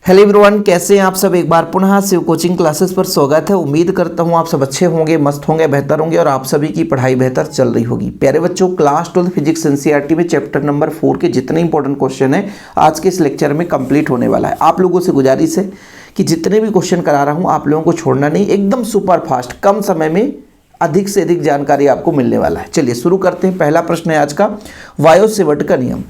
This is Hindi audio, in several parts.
हेलो एवरीवन, कैसे हैं आप सब। एक बार पुनः शिव कोचिंग क्लासेस पर स्वागत है। उम्मीद करता हूं आप सब अच्छे होंगे, मस्त होंगे, बेहतर होंगे और आप सभी की पढ़ाई बेहतर चल रही होगी। प्यारे बच्चों, क्लास 12 फिजिक्स एनसीईआरटी में चैप्टर नंबर 4 के जितने इंपॉर्टेंट क्वेश्चन है आज के इस लेक्चर में कंप्लीट होने वाला है। आप लोगों से गुजारिश है कि जितने भी क्वेश्चन करा रहा हूँ आप लोगों को छोड़ना नहीं, एकदम सुपर फास्ट, कम समय में अधिक से अधिक जानकारी आपको मिलने वाला है। चलिए शुरू करते हैं। पहला प्रश्न है आज का, वायो-सेवर्ट का नियम।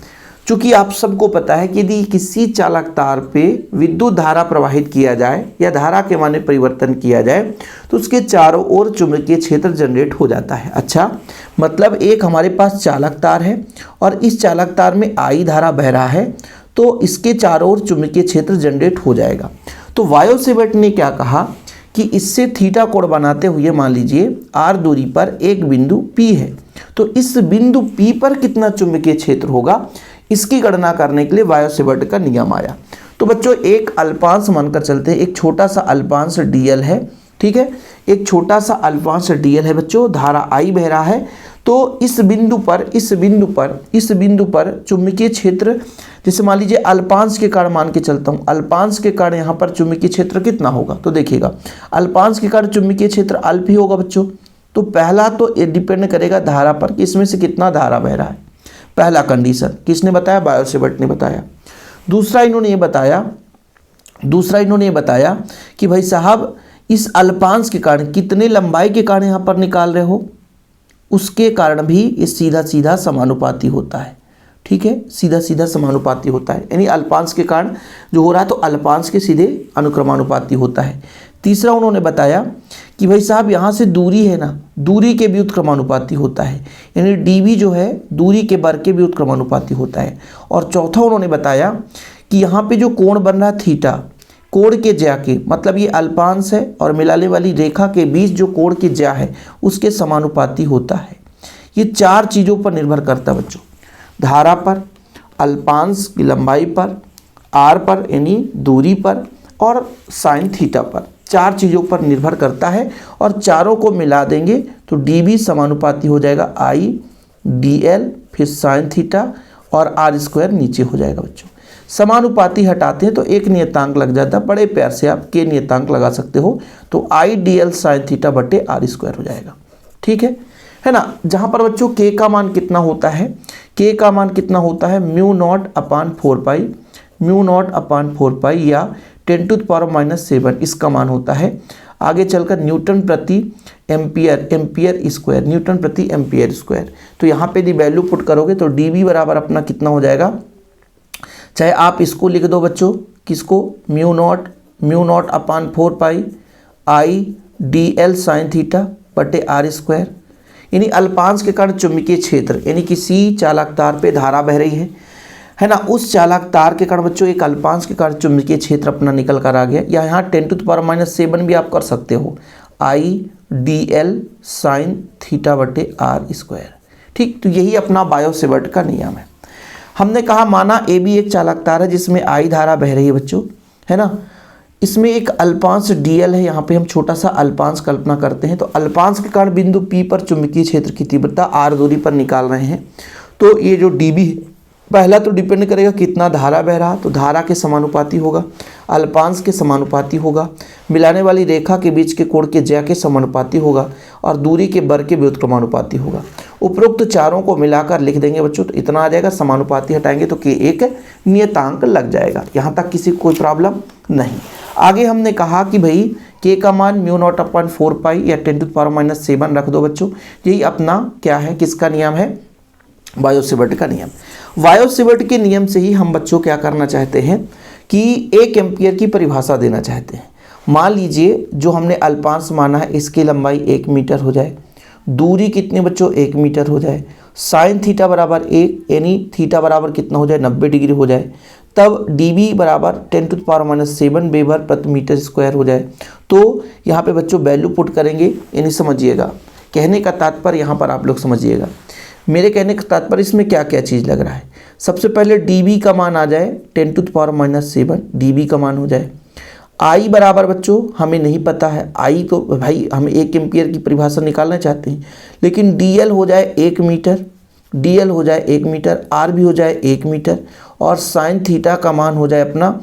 चूंकि आप सबको पता है कि यदि किसी चालक तार पे विद्युत धारा प्रवाहित किया जाए या धारा के मान में परिवर्तन किया जाए तो उसके चारों ओर चुंबकीय क्षेत्र जनरेट हो जाता है। अच्छा, मतलब एक हमारे पास चालक तार है और इस चालक तार में आई धारा बह रहा है तो इसके चारों ओर चुंबकीय क्षेत्र जनरेट हो जाएगा। तो वायो-सेवर्ट ने क्या कहा कि इससे थीटा कोण बनाते हुए मान लीजिए आर दूरी पर एक बिंदु P है, तो इस बिंदु P पर कितना चुंबकीय क्षेत्र होगा इसकी गणना करने के लिए वायो-सेवर्ट का नियम आया। तो बच्चों एक अल्पांश मानकर चलते हैं, एक छोटा सा अल्पांश dl है, ठीक है, एक छोटा सा अल्पांश dl है बच्चों, धारा I बह रहा है। तो इस बिंदु पर चुंबकीय क्षेत्र, जैसे मान लीजिए अल्पांश के कारण मान के चलता हूँ, अल्पांश के कारण यहाँ पर चुंबकीय क्षेत्र कितना होगा, तो देखिएगा अल्पांश के कारण चुंबकीय क्षेत्र अल्प ही होगा बच्चों। तो पहला तो ये डिपेंड करेगा धारा पर कि इसमें से कितना धारा बह रहा है। पहला कंडीशन किसने बताया, वायो-सेवर्ट ने बताया। दूसरा इन्होंने ये बताया कि भाई साहब इस अल्पांश के कारण कितने लंबाई के कारण यहाँ पर निकाल रहे हो, उसके कारण भी ये सीधा सीधा समानुपाती होता है। ठीक है, सीधा सीधा समानुपाती होता है, यानी अल्पांश के कारण जो हो रहा है तो अल्पांश के सीधे अनुक्रमानुपाती होता है। तीसरा उन्होंने बताया कि भाई साहब यहाँ से दूरी है ना, दूरी के भी उत्क्रमानुपाती होता है, यानी dv जो है दूरी के वर्ग के भी उत्क्रमानुपाती होता है। और चौथा उन्होंने बताया कि यहाँ पे जो कोण बन रहा है थीटा, कोण के ज्या के, मतलब ये अल्पांश है और मिलाने वाली रेखा के बीच जो कोण के ज्या है उसके समानुपाती होता है। ये चार चीज़ों पर निर्भर करता है बच्चों, धारा पर, अल्पांश की लंबाई पर, आर पर यानी दूरी पर और साइन थीटा पर, चार चीज़ों पर निर्भर करता है। और चारों को मिला देंगे तो dv समानुपाती हो जाएगा I dl, फिर साइन थीटा और आर स्क्वायर नीचे हो जाएगा बच्चों। समानुपाती हटाते हैं तो एक नियतांक लग जाता है, बड़े प्यार से आप के नियतांक लगा सकते हो, तो I dl साइन थीटा बटे आर स्क्वायर हो जाएगा। ठीक है ना। जहाँ पर बच्चों k का मान कितना होता है, k का मान कितना होता है म्यू नॉट अपान 4 पाई या 10⁻⁷ इसका मान होता है। आगे चलकर न्यूटन प्रति एम्पियर स्क्वायर। तो यहाँ पे यदि वैल्यू पुट करोगे तो dv बराबर अपना कितना हो जाएगा, चाहे आप इसको लिख दो बच्चों, किसको, mu naught upon 4 pi I dl sine theta बटे आर स्क्वायर, यानी अल्पांश के कारण चुंबकीय क्षेत्र, यानी किसी चालक तार पे धारा बह रही है ना, उस चालक तार के कारण बच्चों एक अल्पांश के कारण चुंबकीय क्षेत्र अपना निकल कर आ गया, या यहाँ 10⁻⁷ भी आप कर सकते हो, I dl साइन थीटा बटे आर स्क्वायर। ठीक, तो यही अपना वायो-सेवर्ट का नियम है। हमने कहा माना ए भी एक चालक तार है जिसमें I धारा बह रही है बच्चों, है ना, इसमें एक अल्पांश dl है, यहाँ पे हम छोटा सा अल्पांश कल्पना करते हैं। तो अल्पांश के कारण बिंदु P पर चुंबकीय क्षेत्र की तीव्रता r दूरी पर निकाल रहे हैं। तो ये जो dv पहला तो डिपेंड करेगा कितना धारा बह रहा, तो धारा के समानुपाती होगा, अल्पांश के समानुपाती होगा, मिलाने वाली रेखा के बीच के कोण के ज्या के समानुपाती होगा और दूरी के वर्ग के व्युत्क्रमानुपाती होगा। उपरोक्त चारों को मिलाकर लिख देंगे बच्चों तो इतना आ जाएगा, समानुपाती हटाएंगे तो के एक नियतांक लग जाएगा। यहाँ तक किसी को कोई प्रॉब्लम नहीं। आगे हमने कहा कि भाई के का मान म्यू नॉट अपान 4 पाई या 10⁻⁷ रख दो बच्चों, यही अपना क्या है, किसका नियम है, वायो-सेवर्ट का नियम। वायो-सेवर्ट के नियम से ही हम बच्चों क्या करना चाहते हैं कि 1 एम्पियर की परिभाषा देना चाहते हैं। मान लीजिए जो हमने अल्पांश माना है इसकी लंबाई 1 मीटर हो जाए, दूरी कितने बच्चों 1 मीटर हो जाए, साइन थीटा बराबर 1 यानी थीटा बराबर कितना हो जाए 90 डिग्री हो जाए, तब dv बराबर 10⁻⁷ वेबर प्रति मीटर स्क्वायर हो जाए। तो यहाँ पे बच्चों वैल्यू पुट करेंगे, यानी समझिएगा, कहने का तात्पर्य यहाँ पर आप लोग समझिएगा, मेरे कहने का तात्पर्य इसमें क्या क्या चीज़ लग रहा है। सबसे पहले dv का मान आ जाए 10⁻⁷, dv का मान हो जाए। I बराबर बच्चों हमें नहीं पता है, I तो भाई हम 1 एम्पियर की परिभाषा निकालना चाहते हैं, लेकिन dl हो जाए 1 मीटर, डीएल हो जाए 1 मीटर, आर भी हो जाए 1 मीटर और साइन थीटा का मान हो जाए अपना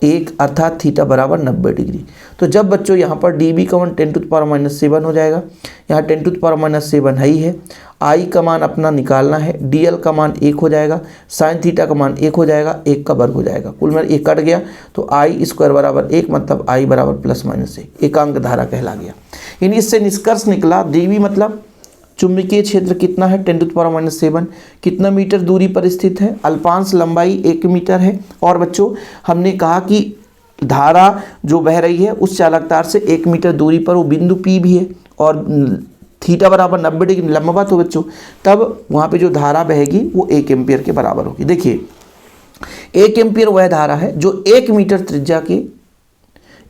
1 अर्थात थीटा बराबर 90 डिग्री। तो जब बच्चों यहाँ पर डी बी का मान 10⁻⁻7 हो जाएगा, यहाँ 10⁻⁻7 है ही है, आई का मान अपना निकालना है, डीएल का मान 1 हो जाएगा, साइन थीटा का मान 1 हो जाएगा, 1 का वर्ग हो जाएगा, कुल में 1 कट गया तो आई स्क्वायर बराबर 1 मतलब आई बराबर ±1 एकांक धारा कहला गया। यानी इससे निष्कर्ष निकला डी बी मतलब चुंबकीय क्षेत्र कितना है 10⁻⁻7, कितना मीटर दूरी पर स्थित है, अल्पांश लंबाई 1 मीटर है और बच्चों हमने कहा कि धारा जो बह रही है उस चालक तार से 1 मीटर दूरी पर वो बिंदु P भी है और थीटा बराबर 90 डिग्री लंबवत हो बच्चों, तब वहाँ पे जो धारा बहेगी वो 1 एम्पियर के बराबर होगी। देखिए 1 एम्पियर वह धारा है जो 1 मीटर त्रिज्या के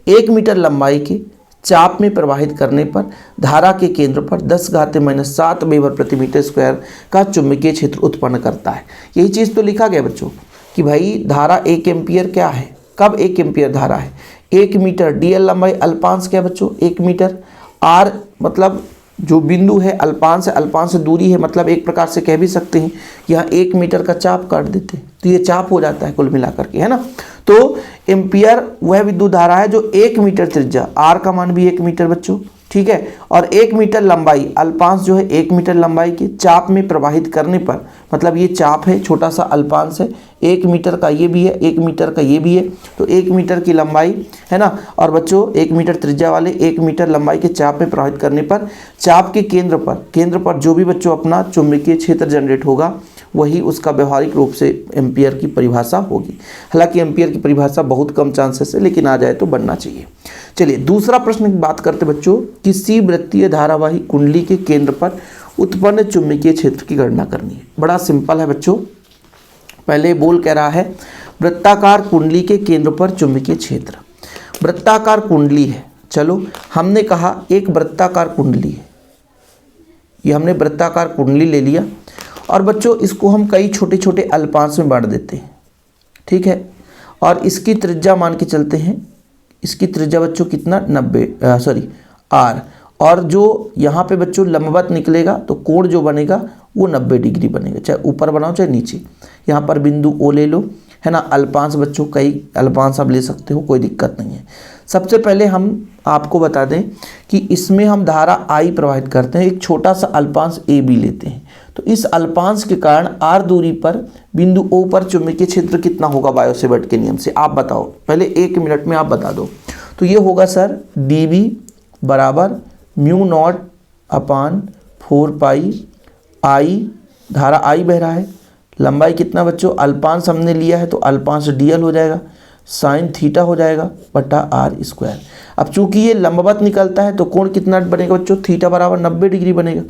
1 मीटर लंबाई के चाप में प्रवाहित करने पर धारा के केंद्र पर 10⁻⁻7 वेबर प्रति मीटर स्क्वायर का चुंबकीय क्षेत्र उत्पन्न करता है। यही चीज़ तो लिखा गया बच्चों कि भाई धारा 1 एम्पियर क्या है, कब 1 एम्पियर धारा है, 1 मीटर, डीएल लंबाई अल्पांश क्या बच्चों 1 मीटर, आर मतलब जो बिंदु है अल्पांश है, अल्पांश से दूरी है, मतलब एक प्रकार से कह भी सकते हैं यहाँ 1 मीटर का चाप काट देते हैं तो ये चाप हो जाता है कुल मिलाकर के, है ना। तो एम्पियर वह विद्युत धारा है जो 1 मीटर त्रिज्या, आर का मान भी 1 मीटर बच्चों, ठीक है, और 1 मीटर लंबाई अल्पांश जो है 1 मीटर लंबाई के चाप में प्रवाहित करने पर, मतलब ये चाप है छोटा सा अल्पांश है, 1 मीटर का ये भी है, 1 मीटर का ये भी है, तो 1 मीटर की लंबाई है ना, और बच्चों 1 मीटर त्रिज्या वाले 1 मीटर लंबाई के चाप में प्रवाहित करने पर चाप के केंद्र पर जो भी बच्चों अपना चुंबकीय क्षेत्र जनरेट होगा वही उसका व्यवहारिक रूप से एम्पियर की परिभाषा होगी। हालांकि एम्पियर की परिभाषा बहुत कम चांसेस है, लेकिन आ जाए तो बनना चाहिए। चलिए दूसरा प्रश्न की बात करते बच्चों, किसी वृत्तीय धारावाही कुंडली के केंद्र पर उत्पन्न चुंबकीय क्षेत्र की गणना करनी है। बड़ा सिंपल है बच्चों, पहले बोल कह रहा है वृत्ताकार कुंडली के केंद्र पर चुंबकीय क्षेत्र। वृत्ताकार कुंडली है, चलो हमने कहा एक वृत्ताकार कुंडली है, ये हमने वृत्ताकार कुंडली ले लिया और बच्चों इसको हम कई छोटे छोटे अल्पांश में बांट देते हैं, ठीक है, और इसकी त्रिज्या मान के चलते हैं, इसकी त्रिज्या बच्चों कितना 90 आर, और जो यहाँ पे बच्चों लंबवत निकलेगा तो कोण जो बनेगा वो 90 डिग्री बनेगा, चाहे ऊपर बनाओ चाहे नीचे। यहाँ पर बिंदु ओ ले लो, है ना, अल्पांश बच्चों कई अल्पांश आप ले सकते हो, कोई दिक्कत नहीं है। सबसे पहले हम आपको बता दें कि इसमें हम धारा आई प्रवाहित करते हैं, एक छोटा सा अल्पांश ए बी लेते हैं, तो इस अल्पांश के कारण आर दूरी पर बिंदु ओ पर चुंबकीय क्षेत्र कितना होगा बायो-सेवर्ट के नियम से, आप बताओ, पहले 1 मिनट में आप बता दो। तो ये होगा सर डी बी बराबर μ0/4π आई, धारा आई बह रहा है, लंबाई कितना बच्चों, अल्पांश हमने लिया है तो अल्पांश डीएल हो जाएगा, साइन थीटा हो जाएगा बटा आर स्क्वायर। अब चूंकि ये लंबवत निकलता है तो कोण कितना बनेगा बच्चों, थीटा बराबर 90 डिग्री बनेगा,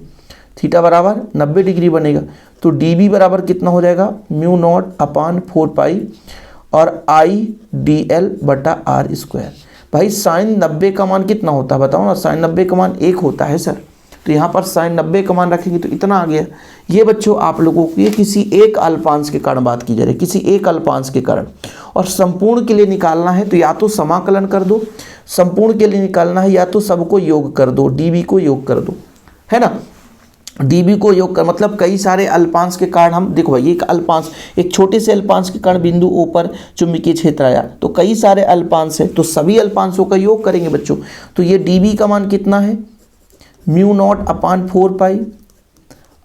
थीटा बराबर 90 डिग्री बनेगा, तो डी बी बराबर कितना हो जाएगा μ0/4π और आई डी एल बटा आर स्क्वायर। भाई साइन 90 का मान कितना होता है बताओ ना, साइन 90 का मान 1 होता है सर, तो यहाँ पर साइन 90 का मान रखेंगे तो इतना आ गया। ये बच्चों आप लोगों को ये किसी एक अल्पांश के कारण बात की जा रही है, किसी एक अल्पांश के कारण, और संपूर्ण के लिए निकालना है तो या तो समाकलन कर दो, संपूर्ण के लिए निकालना है या तो सबको योग कर दो, डी बी को योग कर दो, है ना, डीबी को योग कर, मतलब कई सारे अल्पांश के कारण हम देखो भाई एक अल्पांश, एक छोटे से अल्पांश के कारण बिंदु ओ पर चुंबकीय क्षेत्र आया, तो कई सारे अल्पांश है तो सभी अल्पांशों का योग करेंगे बच्चों। तो ये डीबी का मान कितना है μ0/4π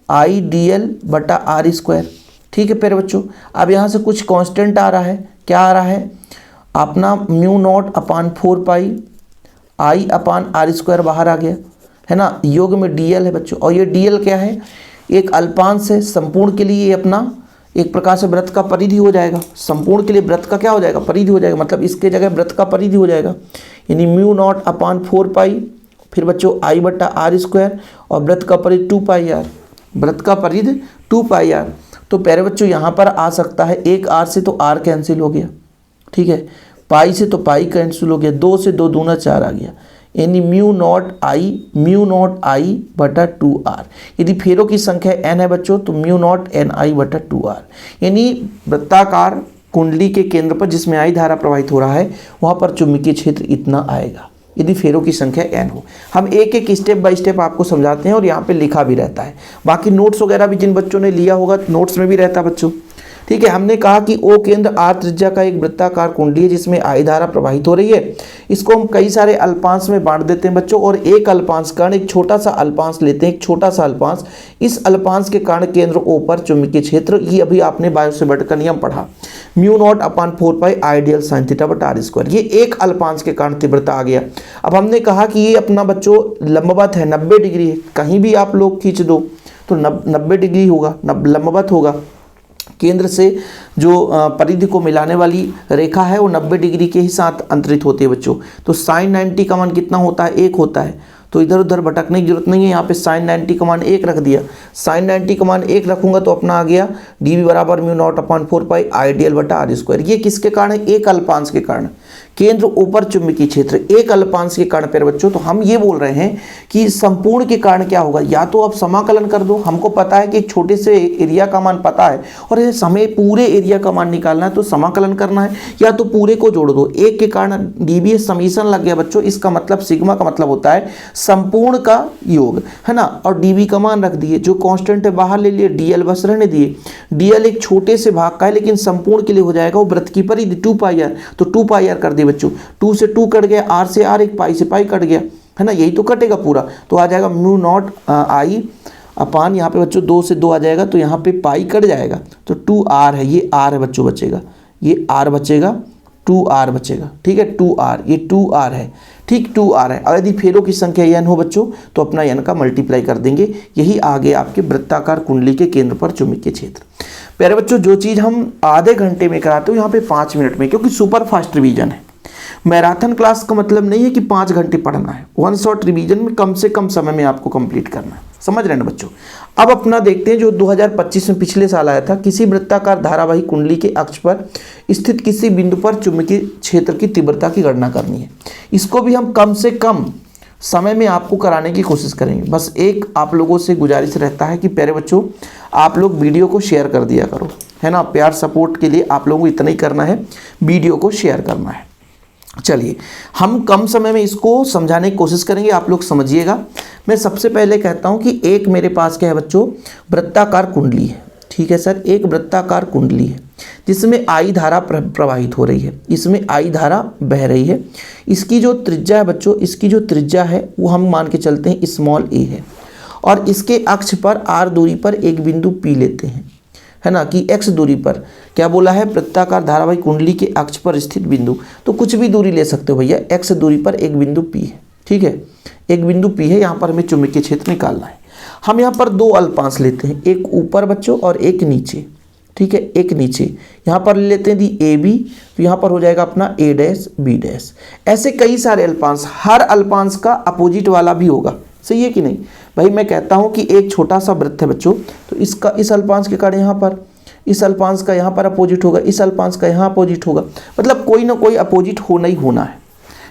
आई डी एल बटा आर स्क्वायर, ठीक है। फिर बच्चों अब यहाँ से कुछ कांस्टेंट आ रहा है, क्या आ रहा है अपना μ0/4π आई अपान आर स्क्वायर बाहर आ गया, है ना, योग में डीएल है बच्चों, और ये डीएल क्या है, एक अल्पांश है, संपूर्ण के लिए ये अपना एक प्रकार से वृत्त का परिधि हो जाएगा, संपूर्ण के लिए वृत्त का क्या हो जाएगा, परिधि हो जाएगा, मतलब इसके जगह वृत्त का परिधि हो जाएगा, यानी μ0/4π, फिर बच्चों आई बटा आर स्क्वायर, और वृत्त का परिधि 2πr, वृत्त का परिधि 2πr। तो प्यारे बच्चों यहाँ पर आ सकता है एक आर से तो आर कैंसिल हो गया, ठीक है, पाई से तो पाई कैंसिल हो गया, 2 से 2 दूना 4 आ गया, यानी μ0 आई बटा 2r। यदि फेरों की संख्या n है बच्चों तो μ0 ni बटा 2r, यानी वृत्ताकार कुंडली के केंद्र पर जिसमें आई धारा प्रवाहित हो रहा है वहाँ पर चुंबकीय क्षेत्र इतना आएगा। यदि फेरों की संख्या n हो। हम एक एक स्टेप बाय स्टेप आपको समझाते हैं और यहाँ पे लिखा भी रहता है। बाकी नोट्स वगैरह भी जिन बच्चों ने लिया होगा नोट्स में भी रहता है बच्चों। ठीक है, हमने कहा कि O केंद्र R त्रिज्या का एक वृत्ताकार कुंडली है जिसमें I धारा प्रवाहित हो रही है। इसको हम कई सारे अल्पांश में बांट देते हैं बच्चों, और एक अल्पांश कारण एक छोटा सा अल्पांश लेते हैं, एक छोटा सा अल्पांश। इस अल्पांश के कारण केंद्र O पर चुंबकीय क्षेत्र, ये अभी आपने बायो सेवर्ट का नियम पढ़ा, μ0/4π आइडियल साइन थीटा बटा r स्क्वायर। ये एक अल्पांश के कारण तीव्रता आ गया। अब हमने कहा कि ये अपना बच्चों लंबवत है, 90 डिग्री है, कहीं भी आप लोग खींच दो तो 90 डिग्री होगा, लंबवत होगा। केंद्र से जो परिधि को मिलाने वाली रेखा है वो 90 डिग्री के ही साथ अंतरित होती है बच्चों। तो साइन 90 का मान कितना होता है? 1 होता है। तो इधर उधर भटकने की जरूरत नहीं है, यहाँ पे साइन 90 का मान 1 रख दिया। साइन 90 का मान 1 रखूंगा तो अपना आ गया dv बराबर μ0/4π आइडियल बटा r स्क्वायर। ये किसके कारण है? एक अल्पांश के कारण। केंद्र ऊपर चुंबकीय क्षेत्र एक अल्पांश के कारण पर बच्चों। तो हम ये बोल रहे हैं कि संपूर्ण के कारण क्या होगा, या तो आप समाकलन कर दो, हमको पता है कि एक छोटे से एरिया का मान पता है और हमें पूरे एरिया का मान निकालना है तो समाकलन करना है, या तो पूरे को जोड़ दो। एक के कारण dv समीशन लग गया बच्चों, इसका मतलब सिग्मा का मतलब होता है संपूर्ण का योग, है ना। और dv का मान रख दिए, जो कांस्टेंट है बाहर ले लिए, dl बस रहने दिए। dl एक छोटे से भाग का है लेकिन संपूर्ण के लिए हो जाएगा वो वृत्त की परिधि 2πr, तो 2πr कर दिए बच्चों। 2 से 2 कट गया, r से r, एक पाई से पाई कट गया, है ना, यही तो कटेगा पूरा। तो आ जाएगा μ0 I/, यहाँ पे बच्चों 2 से 2 आ जाएगा तो यहाँ पे पाई कट जाएगा, तो 2r है, ये r है बच्चों बचेगा, ये r बचेगा, 2r बचेगा। ठीक है, 2r, ये 2r है, ठीक 2r है। और यदि फेरों की संख्या n हो बच्चों तो अपना n का मल्टीप्लाई कर देंगे। यही आगे आपके वृत्ताकार कुंडली के केंद्र पर चुंबकीय क्षेत्र। प्यारे बच्चों, जो चीज़ हम आधे घंटे में कराते हो यहाँ पे 5 मिनट में, क्योंकि सुपर फास्ट रिवीजन है। मैराथन क्लास का मतलब नहीं है कि 5 घंटे पढ़ना है, 1 शॉट रिवीजन में कम से कम समय में आपको कंप्लीट करना है। समझ रहे हैं बच्चों। अब अपना देखते हैं जो 2025 में पिछले साल आया था, किसी वृत्ताकार धारावाही कुंडली के अक्ष पर स्थित किसी बिंदु पर चुंबकीय क्षेत्र की तीव्रता की गणना करनी है। इसको भी हम कम से कम समय में आपको कराने की कोशिश करेंगे। बस एक आप लोगों से गुजारिश रहता है कि प्यारे बच्चों आप लोग वीडियो को शेयर कर दिया करो, है ना। प्यार सपोर्ट के लिए आप लोगों को इतना ही करना है, वीडियो को शेयर करना है। चलिए हम कम समय में इसको समझाने की कोशिश करेंगे, आप लोग समझिएगा। मैं सबसे पहले कहता हूं कि एक मेरे पास क्या है बच्चों, वृत्ताकार कुंडली है। ठीक है सर, एक वृत्ताकार कुंडली है जिसमें I धारा प्रवाहित हो रही है, इसमें I धारा बह रही है। इसकी जो त्रिज्या है बच्चों, इसकी जो त्रिज्या है वो हम मान के चलते हैं स्मॉल a है, और इसके अक्ष पर r दूरी पर एक बिंदु P लेते हैं, है ना, कि x दूरी पर क्या बोला है, वृत्ताकार धारावाही कुंडली के अक्ष पर स्थित बिंदु। तो कुछ भी दूरी ले सकते हो भैया, x दूरी पर एक बिंदु P है। ठीक है, एक बिंदु P है, यहाँ पर हमें चुंबकीय क्षेत्र निकालना है। हम यहाँ पर 2 अल्पांश लेते हैं, एक ऊपर बच्चों और एक नीचे। ठीक है, एक नीचे यहाँ पर लेते हैं दी AB, तो यहाँ पर हो जाएगा अपना A डैश B डैश। ऐसे कई सारे अल्पांश, हर अल्पांश का अपोजिट वाला भी होगा, सही है कि नहीं भाई। मैं कहता हूँ कि एक छोटा सा वृत्त है बच्चों, तो इसका इस अल्पांश के कारण यहाँ पर, इस अल्पांश का यहाँ पर अपोजिट होगा, इस अल्पांश का यहाँ अपोजिट होगा, मतलब कोई ना कोई अपोजिट होना ही होना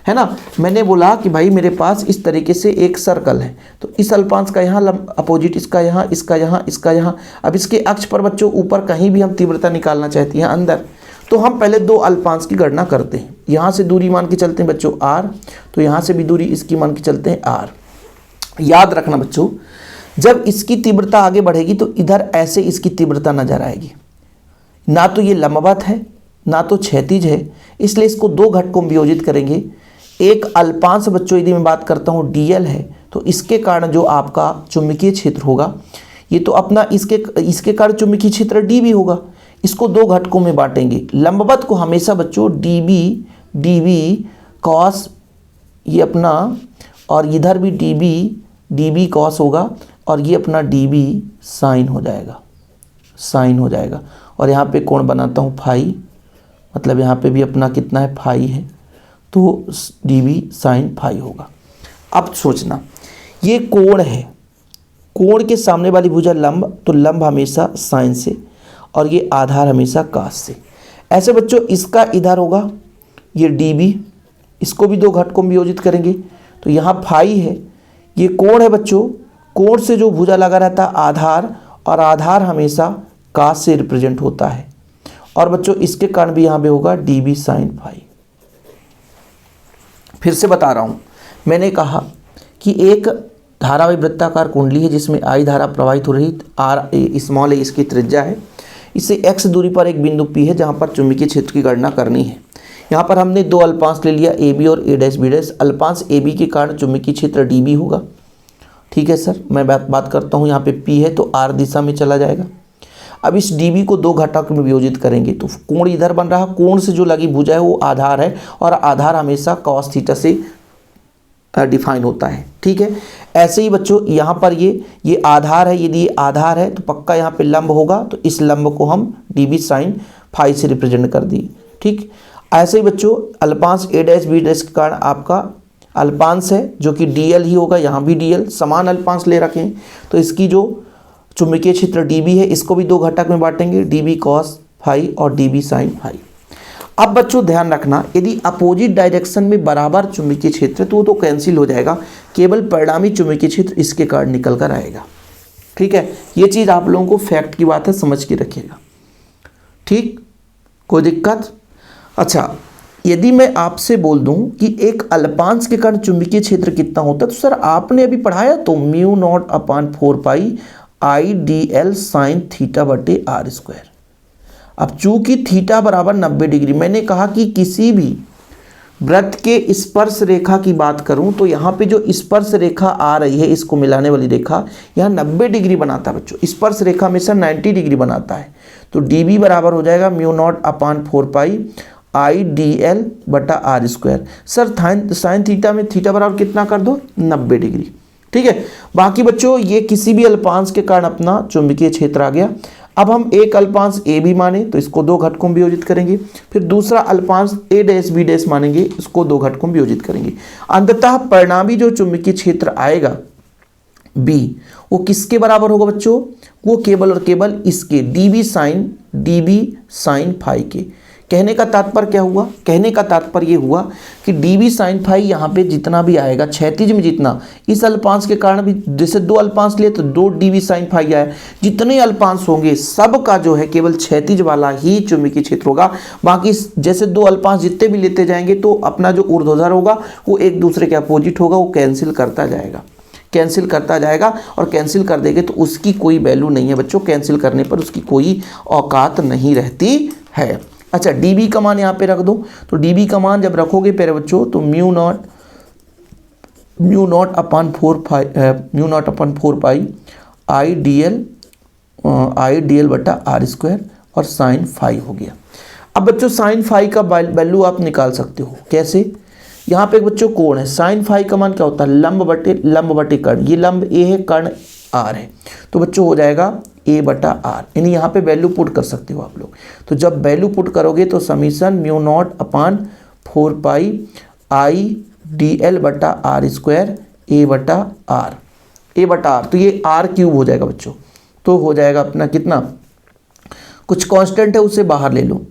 है ना। मैंने बोला कि भाई मेरे पास इस तरीके से एक सर्कल है, तो इस अल्पांश का यहाँ अपोजिट, इसका यहाँ, इसका यहाँ, इसका यहाँ। अब इसके अक्ष पर बच्चों ऊपर कहीं भी हम तीव्रता निकालना चाहते हैं अंदर, तो हम पहले 2 अल्पांश की गणना करते हैं। यहाँ से दूरी मान के चलते हैं बच्चों r, तो यहाँ से भी दूरी इसकी मान के चलते हैं r। याद रखना बच्चों, जब इसकी तीव्रता आगे बढ़ेगी तो इधर ऐसे इसकी तीव्रता नजर आएगी, ना तो ये लंबवत है ना तो क्षैतिज है, इसलिए इसको 2 घटकों में वियोजित करेंगे। एक अल्पांश बच्चों यदि मैं बात करता हूँ dl है, तो इसके कारण जो आपका चुंबकीय क्षेत्र होगा, ये तो अपना इसके कारण चुंबकीय क्षेत्र dv होगा। इसको 2 घटकों में बांटेंगे। लंबवत को हमेशा बच्चों dv cos ये अपना, और इधर भी db cos होगा, और ये अपना db साइन हो जाएगा, साइन हो जाएगा। और यहाँ पे कोण बनाता हूँ फाई, मतलब यहाँ पे भी अपना कितना है, फाई है, तो db साइन फाई होगा। अब सोचना, ये कोण है, कोण के सामने वाली भुजा लंब, तो लंब हमेशा साइन से, और ये आधार हमेशा कास से। ऐसे बच्चों इसका इधर होगा ये db, इसको भी 2 घटकों में वियोजित करेंगे, तो यहाँ फाई है, ये कोण है बच्चों, कोण से जो भुजा लगा रहता है आधार, और आधार हमेशा कास से रिप्रेजेंट होता है। और बच्चों इसके कारण भी यहाँ पे होगा db साइन फाई। फिर से बता रहा हूँ, मैंने कहा कि एक धारावाही वृत्ताकार कुंडली है जिसमें I धारा प्रवाहित हो रही, r स्मॉल a इसकी त्रिज्या है, इससे x दूरी पर एक बिंदु P है जहाँ पर चुंबकीय क्षेत्र की गणना करनी है। यहाँ पर हमने दो अल्पांश ले लिया AB और A', अल्पांश AB के कारण चुंबकीय क्षेत्र dB होगा। ठीक है सर, मैं बात करता हूँ, यहाँ पे P है तो R दिशा में चला जाएगा। अब इस dB को दो घटक में वियोजित करेंगे तो कोण इधर बन रहा, कोण से जो लगी भुजा है वो आधार है और आधार हमेशा cos थीटा से डिफाइन होता है। ठीक है, ऐसे ही बच्चों यहाँ पर ये आधार है, यदि ये आधार है तो पक्का यहाँ पे लंब होगा, तो इस लंब को हम dB sin फाई से रिप्रेजेंट कर दिए। ठीक, ऐसे ही बच्चों अल्पांश A', B' के कारण आपका अल्पांश है जो कि dl ही होगा, यहाँ भी dl, समान अल्पांश ले रखे हैं तो इसकी जो चुंबकीय क्षेत्र dB है इसको भी दो घटक में बांटेंगे, dB cos फाई और dB sin फाई। अब बच्चों ध्यान रखना, यदि अपोजिट डायरेक्शन में बराबर चुंबकीय क्षेत्र तो वो तो कैंसिल हो जाएगा, केवल परिणामी चुंबकीय क्षेत्र इसके कारण निकल कर आएगा। ठीक है, ये चीज़ आप लोगों को फैक्ट की बात है, समझ के रखिएगा। ठीक, कोई दिक्कत? अच्छा, यदि मैं आपसे बोल दूं कि एक अल्पांश के कारण चुंबकीय क्षेत्र कितना होता है तो सर आपने अभी पढ़ाया तो μ0/4π IDL sin θ/r²। अब चूंकि थीटा बराबर 90 डिग्री, मैंने कहा कि किसी भी वृत्त के स्पर्श रेखा की बात करूं तो यहाँ पे जो स्पर्श रेखा आ रही है, इसको मिलाने वाली रेखा, यहाँ 90 डिग्री बनाता है बच्चों। स्पर्श रेखा हमेशा 90 डिग्री बनाता है, तो dB बराबर हो जाएगा μ0/4π IDL/r²। सर साइन थीटा में थीटा बराबर कितना कर दो, 90 डिग्री। ठीक है, बाकी बच्चों ये किसी भी अल्पांश के कारण अपना चुंबकीय क्षेत्र आ गया। अब हम एक अल्पांश ए भी माने तो इसको दो घटकों में वियोजित करेंगे, फिर दूसरा अल्पांश A', B' मानेंगे, इसको दो घटकों में वियोजित करेंगे। अंततः परिणामी जो चुंबकीय क्षेत्र आएगा B, वो किसके बराबर होगा बच्चों, वो केवल और केवल इसके dB sin फाई के। कहने का तात्पर्य क्या हुआ, कहने का तात्पर्य ये हुआ कि dB sin फाई यहाँ पे जितना भी आएगा क्षैतिज में, जितना इस अल्पांश के कारण भी, जैसे दो अल्पांश लिए तो 2 dB sin फाई आया, जितने अल्पांश होंगे सब का जो है केवल क्षैतिज वाला ही चुंबकीय क्षेत्र होगा। बाकी जैसे दो अल्पांश जितने भी लेते जाएंगे तो अपना जो ऊर्ध्वाधर होगा वो एक दूसरे के अपोजिट होगा, वो कैंसिल करता जाएगा, कैंसिल करता जाएगा, और कैंसिल कर देंगे तो उसकी कोई वैल्यू नहीं है बच्चों, कैंसिल करने पर उसकी कोई औकात नहीं रहती है। अच्छा, dB का मान यहाँ पे रख दो, तो dB का मान जब रखोगे प्यारे बच्चों तो μ0/4π IDL/r² और साइन फाई हो गया। अब बच्चों साइन फाई का वैल्यू आप निकाल सकते हो, कैसे? यहाँ पे बच्चों कोण है, साइन फाई का मान क्या होता है, लंब बटे कर्ण, ये लंब A है, कर्ण R है, तो बच्चों हो जाएगा A/r, यानी यहाँ पे वैल्यू पुट कर सकते हो आप लोग। तो जब वैल्यू पुट करोगे तो समीशन μ0/4π IDL/r² A/r, तो ये r³ हो जाएगा बच्चों, तो हो जाएगा अपना कितना, कुछ कांस्टेंट है उसे बाहर ले लो,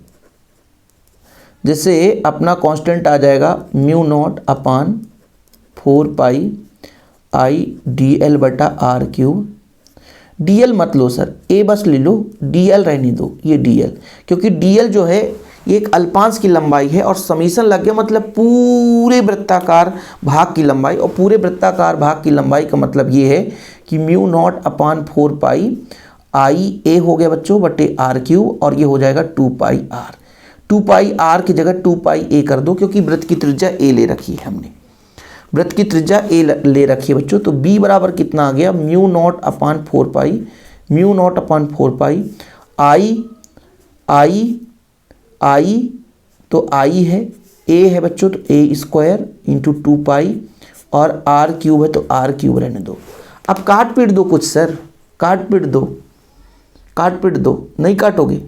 जैसे अपना कांस्टेंट आ जाएगा μ0/4π IDL/r³। dl मत लो सर, a बस ले लो, dl रहने दो, ये dl, क्योंकि dl जो है ये एक अल्पांश की लंबाई है और समीशन लग गया मतलब पूरे वृत्ताकार भाग की लंबाई, और पूरे वृत्ताकार भाग की लंबाई का मतलब ये है कि μ0/4π IA हो गया बच्चों बटे r³, और ये हो जाएगा 2πr। 2πr की जगह 2πa कर दो, क्योंकि वृत्त की त्रिज्या a ले रखी है हमने, वृत्त की त्रिज्या a ले रखी है बच्चों। तो b बराबर कितना आ गया, μ0/4π I तो I है, a है बच्चों तो a² इंटू 2π, और r³ है तो r³ रहने दो। अब काट पीट दो कुछ सर, काट पीट दो, नहीं काटोगे,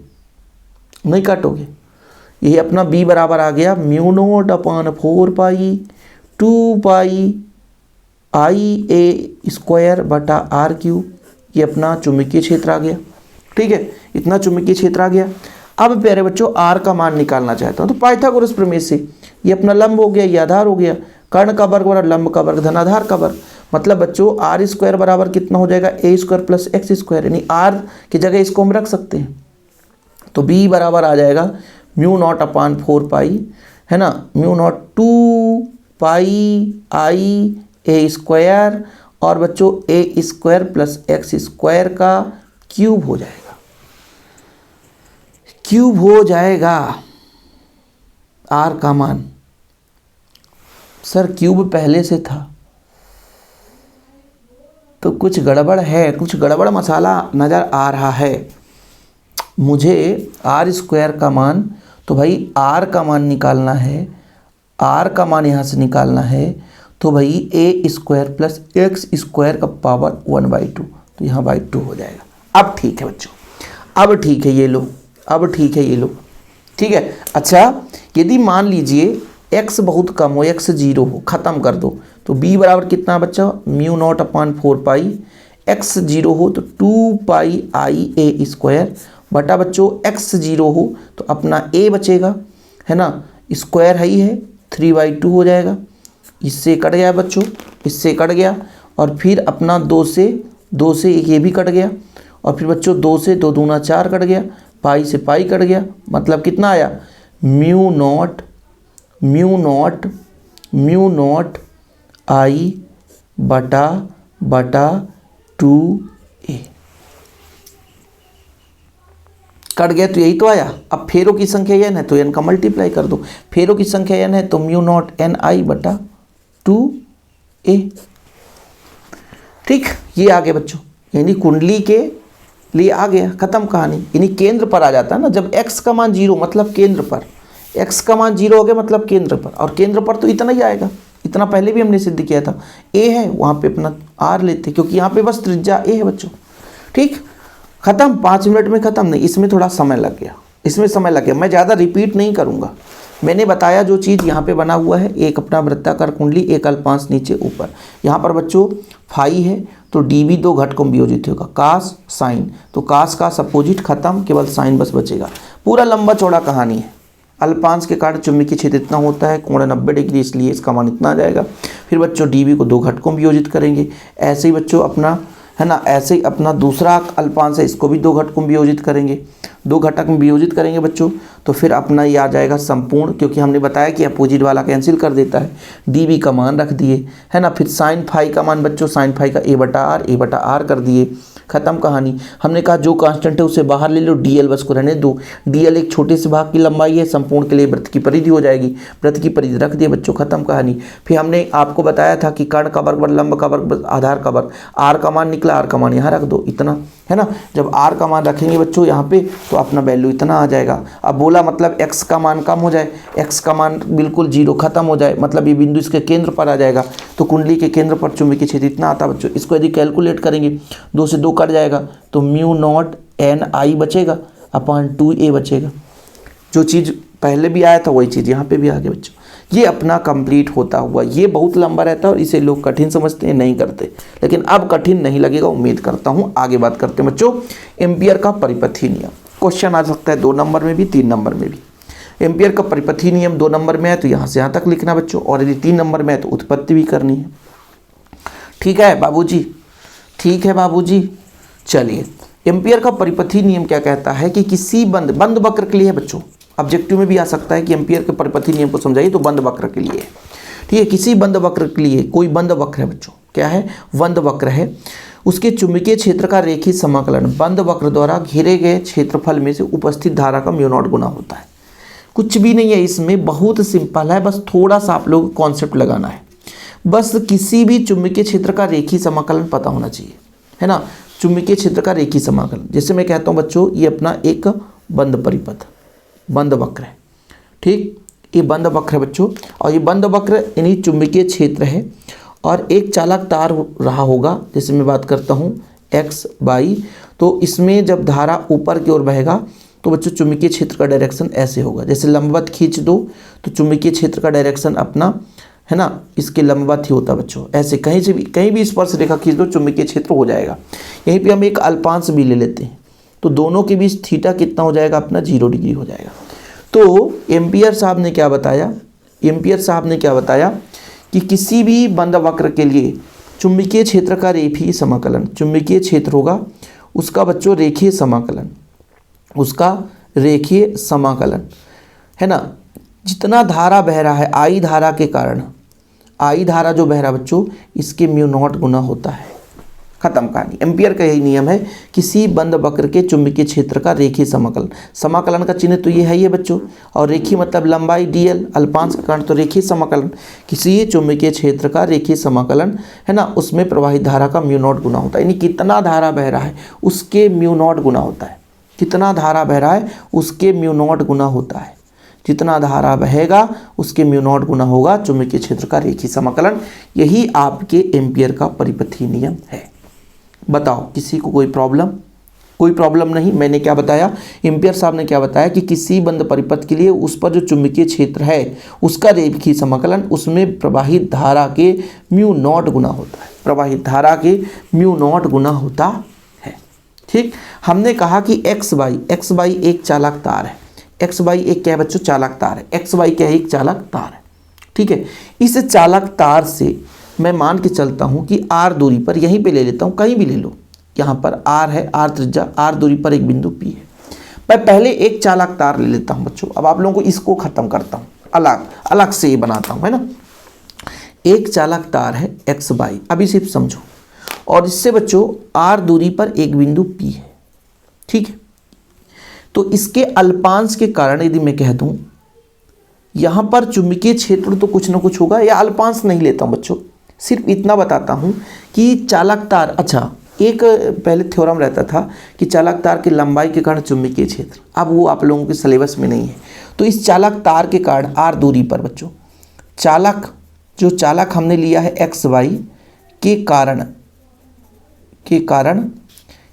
यही अपना b बराबर आ गया μ0/4π 2π IA² ये अपना चुंबकीय क्षेत्र आ गया। ठीक है, इतना चुंबकीय क्षेत्र आ गया। अब प्यारे बच्चों r का मान निकालना चाहता हूँ तो पाइथागोरस प्रमेय से, ये अपना लंब हो गया, ये आधार हो गया, कर्ण का वर्ग बराबर लंब का वर्ग धन आधार का वर्ग, मतलब बच्चों r² बराबर कितना हो जाएगा, a² + x², यानी r की जगह इसको हम रख सकते हैं। तो b बराबर आ जाएगा μ0/4π, है ना, μ0 पाई आई ए स्क्वायर और बच्चों ए स्क्वायर प्लस एक्स स्क्वायर का क्यूब हो जाएगा, क्यूब हो जाएगा आर का मान। सर क्यूब पहले से था तो कुछ गड़बड़ है, कुछ गड़बड़ मसाला नज़र आ रहा है मुझे। आर स्क्वायर का मान, तो भाई आर का मान निकालना है, आर का मान यहाँ से निकालना है, तो भाई ए स्क्वायर प्लस एक्स स्क्वायर का पावर 1/2, तो यहाँ बाई 2 हो जाएगा। अब ठीक है बच्चों, अब ठीक है ये लो, अब ठीक है ये लो, ठीक है। अच्छा यदि मान लीजिए x बहुत कम हो, x 0 हो, ख़त्म कर दो, तो b बराबर कितना बच्चा, μ0/4 पाई, x 0 हो तो 2 पाई आई ए स्क्वायर बटा बच्चों x 0 हो तो अपना a बचेगा, है ना, स्क्वायर है ही है, 3/2 हो जाएगा। इससे कट गया बच्चों, इससे कट गया, और फिर अपना 2 से ये भी कट गया, और फिर बच्चों 2 से 2 दूना 4 कट गया, पाई से पाई कट गया, मतलब कितना आया, म्यू नॉट आई बटा 2a कट गया, तो यही तो आया। अब फेरों की संख्या n है तो n का मल्टीप्लाई कर दो, फेरों की संख्या n है तो μ0 बटा 2a। ठीक, ये आ गया बच्चों, यानी कुंडली के लिए आ गया, खत्म कहानी। यानी केंद्र पर आ जाता है ना, जब x का मान 0 मतलब केंद्र पर, x का मान 0 हो गया मतलब केंद्र पर, और केंद्र पर तो इतना ही आएगा, इतना पहले भी हमने सिद्ध किया था। a है वहाँ पे अपना r लेते, क्योंकि यहाँ पे बस त्रिज्या a है बच्चों। ठीक, खत्म, 5 मिनट में खत्म नहीं, इसमें थोड़ा समय लग गया, इसमें समय लग गया, मैं ज़्यादा रिपीट नहीं करूँगा। मैंने बताया जो चीज़ यहाँ पे बना हुआ है, एक अपना वृत्ताकार कुंडली, एक अल्पांश नीचे ऊपर, यहाँ पर बच्चों फाई है तो dv 2 घटकों में वियोजित होगा, कास साइन, तो कास का अपोजिट खत्म, केवल साइन बस बचेगा। पूरा लंबा चौड़ा कहानी है। अल्पांश के कारण चुंबकीय क्षेत्र इतना होता है, कोण 90 डिग्री, इसलिए इसका मान इतना आ जाएगा। फिर बच्चों dv को 2 घटकों में वियोजित करेंगे, ऐसे ही बच्चों अपना, है ना, ऐसे ही अपना दूसरा अल्पांश है, इसको भी 2 घटकों में वियोजित करेंगे, 2 घटक में वियोजित करेंगे बच्चों, तो फिर अपना ये आ जाएगा संपूर्ण, क्योंकि हमने बताया कि अपोजिट वाला कैंसिल कर देता है, dv का मान रख दिए, है ना। फिर साइन फाई का मान बच्चों, साइन फाई का a/r कर दिए, खत्म कहानी। हमने कहा जो कांस्टेंट है उसे बाहर ले लो, dl बस को रहने दो, dl एक छोटे से भाग की लंबाई है, संपूर्ण के लिए वृत्त की परिधि हो जाएगी, वृत्त की परिधि रख दिए बच्चों, खत्म कहानी। फिर हमने आपको बताया था कि कर्ण का वर्ग, लंब का वर्ग, आधार का वर्ग, r का मान निकला, r का मान यहाँ रख दो, इतना, है ना। जब r का मान रखेंगे बच्चों यहाँ पे तो अपना वैल्यू इतना आ जाएगा। अब बोला मतलब x का मान कम हो जाए, x का मान बिल्कुल 0 खत्म हो जाए, मतलब ये बिंदु इसके केंद्र पर आ जाएगा, तो कुंडली के केंद्र पर चुंबकीय क्षेत्र इतना आता है बच्चों। इसको यदि कैलकुलेट करेंगे 2 से 2 कट जाएगा, तो μ0 ni बचेगा अपॉन 2a बचेगा। जो चीज़ पहले भी आया था वही चीज़ यहाँ पे भी आ गया बच्चों। ये अपना कंप्लीट होता हुआ, ये बहुत लंबा रहता है और इसे लोग कठिन समझते हैं, नहीं करते, लेकिन अब कठिन नहीं लगेगा, उम्मीद करता हूँ। आगे बात करते हैं बच्चों, एम्पियर का परिपथी नियम। क्वेश्चन आ सकता है 2 नंबर में भी, 3 नंबर में भी। एम्पियर का परिपथी नियम 2 नंबर में है तो यहाँ से यहाँ तक लिखना बच्चों, और यदि 3 नंबर में है तो उत्पत्ति भी करनी है। ठीक है बाबूजी, ठीक है बाबूजी। चलिए, एम्पियर का परिपथी नियम क्या कहता है कि किसी बंद वक्र के लिए है बच्चों, ऑब्जेक्टिव में भी आ सकता है कि एम्पियर के परिपथी नियम को समझाइए, तो बंद वक्र के लिए है। ठीक है, किसी बंद वक्र के लिए, कोई बंद वक्र है बच्चों, क्या है, बंद वक्र है, उसके चुंबकीय क्षेत्र का रेखीय समाकलन बंद वक्र द्वारा घेरे गए क्षेत्रफल में से उपस्थित धारा का μ0 गुना होता है। कुछ भी नहीं है इसमें, बहुत सिंपल है, बस थोड़ा सा आप लोग कॉन्सेप्ट लगाना है। बस किसी भी चुंबकीय क्षेत्र का रेखीय समाकलन पता होना चाहिए, है ना। चुंबकीय क्षेत्र का रेखीय समाकलन, जैसे मैं कहता हूँ बच्चों, ये अपना एक बंद परिपथ, बंद वक्र है। ठीक, ये बंद वक्र है बच्चों, और ये बंद वक्र यानी चुंबकीय क्षेत्र है, और एक चालक तार रहा होगा, जैसे मैं बात करता हूँ x y, तो इसमें जब धारा ऊपर की ओर बहेगा तो बच्चों चुंबकीय क्षेत्र का डायरेक्शन ऐसे होगा, जैसे लंबवत खींच दो तो चुंबकीय क्षेत्र का डायरेक्शन अपना, है ना, इसके लंबवत ही होता बच्चों। ऐसे कहीं भी स्पर्श रेखा खींच दो, चुंबकीय क्षेत्र हो जाएगा। यहीं पे हम एक अल्पांश भी ले लेते हैं, तो दोनों के बीच थीटा कितना हो जाएगा अपना, 0 डिग्री हो जाएगा। तो एम्पियर साहब ने क्या बताया, एम्पियर साहब ने क्या बताया कि किसी भी बंद वक्र के लिए चुंबकीय क्षेत्र का रेखीय समाकलन, चुंबकीय क्षेत्र होगा उसका बच्चों रेखीय समाकलन, उसका रेखीय समाकलन, है ना, जितना धारा बह रहा है आई धारा के कारण, आई धारा जो बह रहा बच्चों इसके म्यू नॉट गुना होता है। खत्म कहानी। एम्पियर का यही नियम है, किसी बंद वक्र के चुंबकीय क्षेत्र का रेखीय समाकलन, समाकलन का चिन्ह तो ये है ये बच्चों, और रेखीय मतलब लंबाई dl, अल्पांश का कारण तो रेखीय समाकलन, किसी चुंबकीय क्षेत्र का रेखीय समाकलन है ना, उसमें प्रवाहित धारा का म्यू नॉट गुना होता है, यानी कितना धारा बह रहा है उसके म्यू नॉट गुना होता है, कितना धारा बह रहा है उसके म्यू नॉट गुना होता है, जितना धारा बहेगा उसके म्यू नॉट गुना होगा चुंबकीय क्षेत्र का रेखीय समाकलन। यही आपके एम्पियर का परिपथीय नियम है। बताओ किसी को कोई प्रॉब्लम? कोई प्रॉब्लम नहीं। मैंने क्या बताया, एम्पियर साहब ने क्या बताया कि किसी बंद परिपथ के लिए उस पर जो चुंबकीय क्षेत्र है उसका रेखीय समाकलन, उसमें प्रवाहित धारा के म्यू नॉट गुना होता है, प्रवाहित धारा के म्यू नॉट गुना होता है। ठीक, हमने कहा कि एक्स बाई एक चालक तार है, एक्स बाई एक क्या है बच्चों, चालक तार है, एक्स बाई क्या है, एक चालक तार है। ठीक है, इस चालक तार से मैं मान के चलता हूं कि r दूरी पर, यहीं पे ले लेता हूं, कहीं भी ले लो, यहां पर r है, r त्रिज्या, r दूरी पर एक बिंदु P है। मैं पहले एक चालक तार ले लेता हूं बच्चों। अब आप लोगों को इसको खत्म करता हूं, अलग अलग से ये बनाता हूं, है ना। एक चालक तार है x बाई, अभी सिर्फ समझो, और इससे बच्चों r दूरी पर एक बिंदु P है। ठीक है, तो इसके अल्पांश के कारण यदि मैं कह दूं यहां पर चुंबकीय क्षेत्र तो कुछ ना कुछ होगा, या अल्पांश नहीं लेता हूं बच्चों, सिर्फ इतना बताता हूं कि चालक तार, अच्छा एक पहले थ्योरम रहता था कि चालक तार की लंबाई के कारण चुंबकीय क्षेत्र, अब वो आप लोगों के सिलेबस में नहीं है। तो इस चालक तार के कारण r दूरी पर बच्चों चालक, जो चालक हमने लिया है एक्स वाई के कारण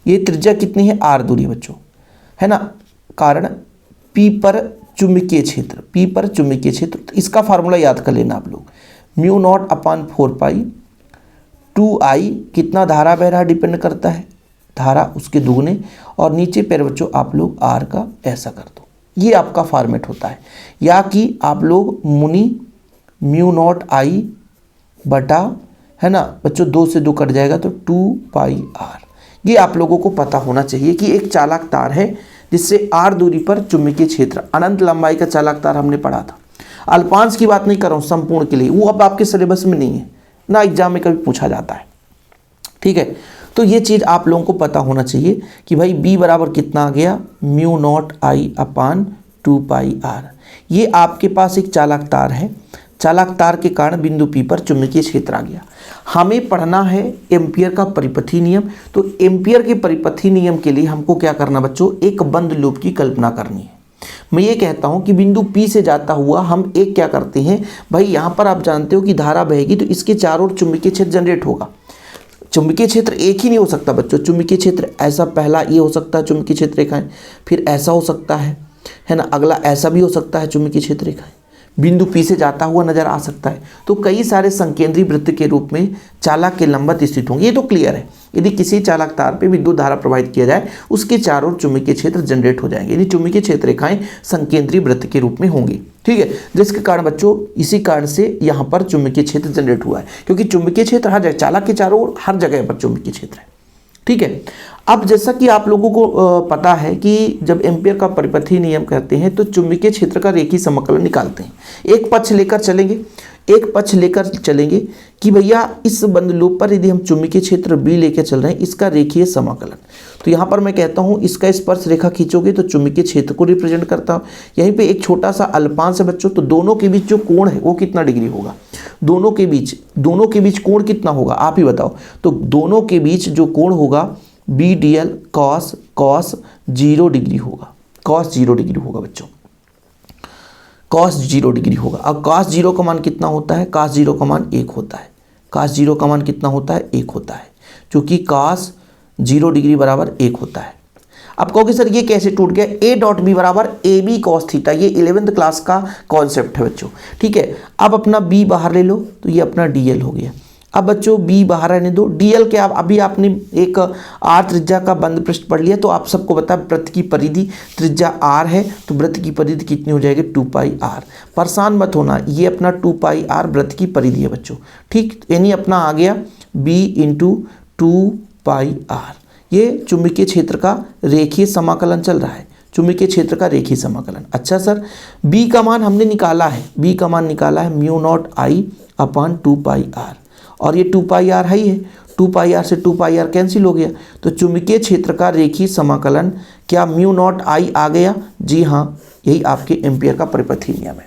ये त्रिज्या कितनी है, r दूरी बच्चों, है ना, कारण P पर चुंबकीय क्षेत्र, P पर चुंबकीय क्षेत्र। तो इसका फार्मूला याद कर लेना आप लोग, म्यू नॉट अपान 4 पाई 2i, कितना धारा बह रहा डिपेंड करता है, धारा उसके दुगने, और नीचे पैर बच्चों आप लोग r का ऐसा कर दो, ये आपका फॉर्मेट होता है। या कि आप लोग मुनि म्यू नॉट आई बटा, है ना बच्चों, 2 से 2 कट जाएगा तो 2 पाई r। ये आप लोगों को पता होना चाहिए कि एक चालक तार है जिससे r दूरी पर चुंबकीय क्षेत्र, अनंत लंबाई का चालक तार हमने पढ़ा था। अल्पांश की बात नहीं कर रहा हूँ, संपूर्ण के लिए, वो अब आपके सिलेबस में नहीं है ना, एग्जाम में कभी पूछा जाता है। ठीक है, तो ये चीज़ आप लोगों को पता होना चाहिए कि भाई b बराबर कितना आ गया, mu not I upon 2 pi r। ये आपके पास एक चालक तार है, चालक तार के कारण बिंदु P पर चुंबकीय क्षेत्र आ गया। हमें पढ़ना है एम्पियर का परिपथीय नियम। तो एम्पियर के परिपथीय नियम के लिए हमको क्या करना बच्चों, एक बंद लूप की कल्पना करनी है। मैं ये कहता हूं कि बिंदु P से जाता हुआ हम एक क्या करते हैं भाई, यहां पर आप जानते हो कि धारा बहेगी तो इसके चारों ओर चुंबकीय क्षेत्र जनरेट होगा। चुंबकीय क्षेत्र एक ही नहीं हो सकता बच्चों, चुंबकीय क्षेत्र ऐसा, पहला ये हो सकता है चुंबकीय क्षेत्र रेखाएं, फिर ऐसा हो सकता है ना, अगला ऐसा भी हो सकता है चुंबकीय क्षेत्र रेखाएं, बिंदु P से जाता हुआ नजर आ सकता है। तो कई सारे संकेंद्रीय वृत्त के रूप में चालक के लंबवत स्थित होंगे, ये तो क्लियर है। यदि किसी चालक तार पे विद्युत धारा प्रवाहित किया जाए उसके चारों ओर चुंबकीय क्षेत्र जनरेट हो जाएंगे, यानी चुंबकीय क्षेत्र रेखाएं संकेंद्रीय वृत्त के रूप में होंगी। ठीक है, जिसके कारण बच्चों इसी कारण से यहाँ पर चुंबकीय क्षेत्र जनरेट हुआ है, क्योंकि चुंबकीय क्षेत्र हर जगह, चालक के चारों ओर हर जगह पर चुंबकीय क्षेत्र है। ठीक है, अब जैसा कि आप लोगों को पता है कि जब एम्पियर का परिपथीय नियम कहते हैं तो चुंबकीय क्षेत्र का रेखीय समाकलन निकालते हैं। एक पक्ष लेकर चलेंगे कि भैया इस बंद लूप पर यदि हम चुंबकीय क्षेत्र B लेकर चल रहे हैं, इसका रेखीय समाकलन। तो यहाँ पर मैं कहता हूँ इसका स्पर्श रेखा खींचोगे तो चुंबकीय क्षेत्र को रिप्रेजेंट करता हूँ। यहीं पे एक छोटा सा अल्पांश है बच्चों, तो दोनों के बीच जो कोण है वो कितना डिग्री होगा, दोनों के बीच कोण कितना होगा आप ही बताओ। तो दोनों के बीच जो कोण होगा BDL cos 0 डिग्री होगा, cos 0 डिग्री होगा बच्चों, cos 0 डिग्री होगा। अब cos 0 का मान कितना होता है, cos 0 का मान 1 होता है, cos 0 का मान कितना होता है, 1 होता है, क्योंकि cos 0 डिग्री बराबर 1 होता है। अब कहोगे सर ये कैसे टूट गया, A डॉट बी बराबर AB cos थीटा, ये 11th क्लास का कॉन्सेप्ट है बच्चों। ठीक है, अब अपना B बाहर ले लो तो ये अपना DL हो गया। अब बच्चों B बाहर रहने दो, DL के अभी आपने एक R त्रिज्या का बंद पृष्ठ पढ़ लिया, तो आप सबको पता है वृत्त की परिधि त्रिज्या R है, तो वृत्त की परिधि कितनी हो जाएगी 2 पाई R। परेशान मत होना, ये अपना 2 पाई R वृत्त की परिधि है बच्चों। ठीक, यानी अपना आ गया B इंटू 2 पाई R। ये चुंबकीय क्षेत्र का रेखीय समाकलन चल रहा है, चुंबकीय क्षेत्र का रेखीय समाकलन। अच्छा सर, बी का मान हमने निकाला है, बी का मान निकाला है mu not I upon 2πr, और ये 2πr है ही है, 2πr से 2πr कैंसिल हो गया, तो चुंबकीय क्षेत्र का रेखीय समाकलन क्या म्यू नॉट आई आ गया? जी हाँ, यही आपके एम्पियर का परिपथीय नियम है,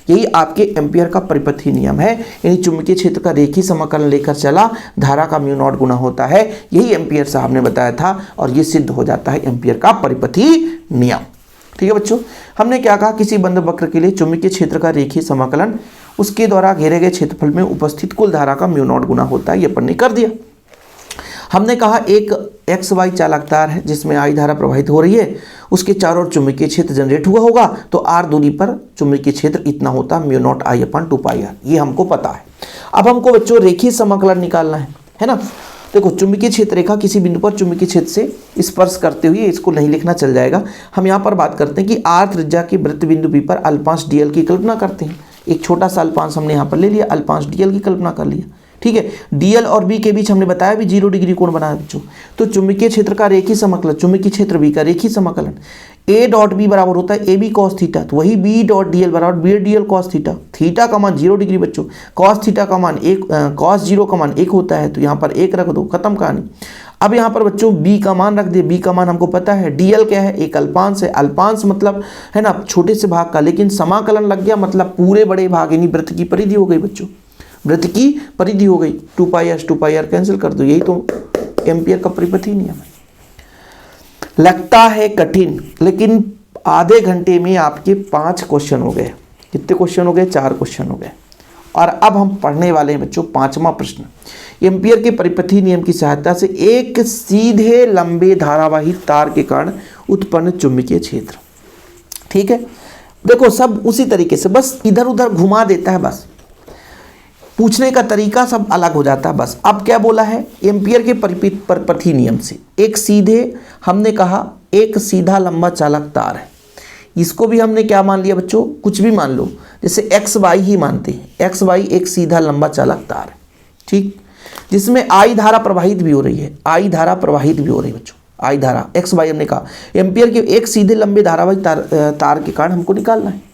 यही आपके एम्पियर का परिपथीय नियम है। यानी चुंबकीय क्षेत्र का रेखीय समाकलन लेकर चला, धारा का म्यू नॉट गुना होता है, यही एम्पियर साहब ने बताया था, और ये सिद्ध हो जाता है एम्पियर का परिपथीय नियम। ठीक है बच्चों, हमने क्या कहा, किसी बंद वक्र के लिए चुंबकीय क्षेत्र का रेखीय समाकलन उसके द्वारा घेरे गए क्षेत्रफल में उपस्थित कुल धारा का म्यू नॉट गुना होता है, ये अपन ने कर दिया। हमने कहा एक एक्स वाई चालक तार है जिसमें आई धारा प्रवाहित हो रही है, उसके चारों ओर चुंबकीय क्षेत्र जनरेट हुआ होगा, तो आर दूरी पर चुंबकीय क्षेत्र इतना होता mu not I upon 2πr, ये हमको पता है। अब हमको बच्चों रेखीय समाकलन निकालना है ना। देखो, चुंबकीय क्षेत्र रेखा किसी बिंदु पर चुंबकीय क्षेत्र से स्पर्श करते हुए, इसको नहीं लिखना चल जाएगा, हम यहाँ पर बात करते हैं कि आर त्रिज्या के वृत्त बिंदु पी पर अल्पांश dl की कल्पना करते हैं। एक छोटा सा अल्पांश हमने यहाँ पर ले लिया, अल्पांश dl की कल्पना कर लिया। ठीक है, dl और b के बीच हमने बताया भी 0 डिग्री कोण बना है बच्चों। तो चुंबकीय क्षेत्र का रेखीय समाकलन, चुंबकीय क्षेत्र b का रेखीय समाकलन a डॉट b बराबर होता है ab cos थीटा, तो वही b डॉट dl बराबर b dl cos theta. Theta का मान 0 डिग्री बच्चों, cos थीटा का मान 1, cos 0 का मान 1 होता है, तो यहाँ पर 1 रख दो, खत्म कहानी। अब यहाँ पर बच्चों b का मान रख दे, b का मान हमको पता है, dl क्या है, एक अल्पांश है, अल्पांश मतलब है ना छोटे से भाग का, लेकिन समाकलन लग गया मतलब पूरे बड़े भाग, यानी वृत्त की परिधि हो गई बच्चों, वृत्त की परिधि हो गई। 2πr कैंसिल कर दो, यही तो एम्पियर का परिपथीय नियम है। लगता है कठिन, लेकिन आधे घंटे में आपके 5 क्वेश्चन हो गए। कितने क्वेश्चन हो गए? 4 क्वेश्चन हो गए। और अब हम पढ़ने वाले हैं बच्चों 5वां प्रश्न। एम्पियर के परिपथीय नियम की सहायता से एक सीधे लंबे धारावाही तार के कारण उत्पन्न चुंबकीय क्षेत्र। ठीक है, देखो सब उसी तरीके से, बस इधर उधर घुमा देता है, बस पूछने का तरीका सब अलग हो जाता है बस। अब क्या बोला है, एम्पियर के परिपथीय नियम से एक सीधे, हमने कहा एक सीधा लंबा चालक तार है, इसको भी हमने क्या मान लिया बच्चों, कुछ भी मान लो, जैसे एक्स वाई ही मानते हैं, एक्स वाई एक सीधा लंबा चालक तार है, ठीक, जिसमें आई धारा प्रवाहित भी हो रही है, आई धारा प्रवाहित भी हो रही है बच्चों, आई धारा एक्स वाई हमने कहा। एम्पियर के एक सीधे लंबे धारावाही तार के कारण हमको निकालना है।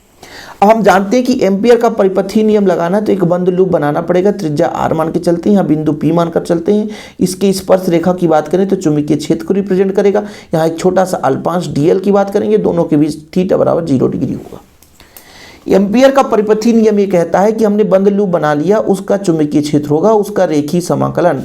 अब हम जानते हैं कि एम्पियर का परिपथीय नियम लगाना है तो एक बंद लूप बनाना पड़ेगा, त्रिज्या r मान के चलते हैं, यहाँ बिंदु P मान कर चलते हैं। इसके स्पर्श रेखा की बात करें तो चुंबकीय क्षेत्र को रिप्रेजेंट करेगा। यहाँ एक छोटा सा अल्पांश dl की बात करेंगे, दोनों के बीच थीटा बराबर 0 डिग्री होगा। एम्पियर का परिपथीय नियम ये कहता है कि हमने बंद लूप बना लिया, उसका चुंबकीय क्षेत्र होगा, उसका रेखीय समाकलन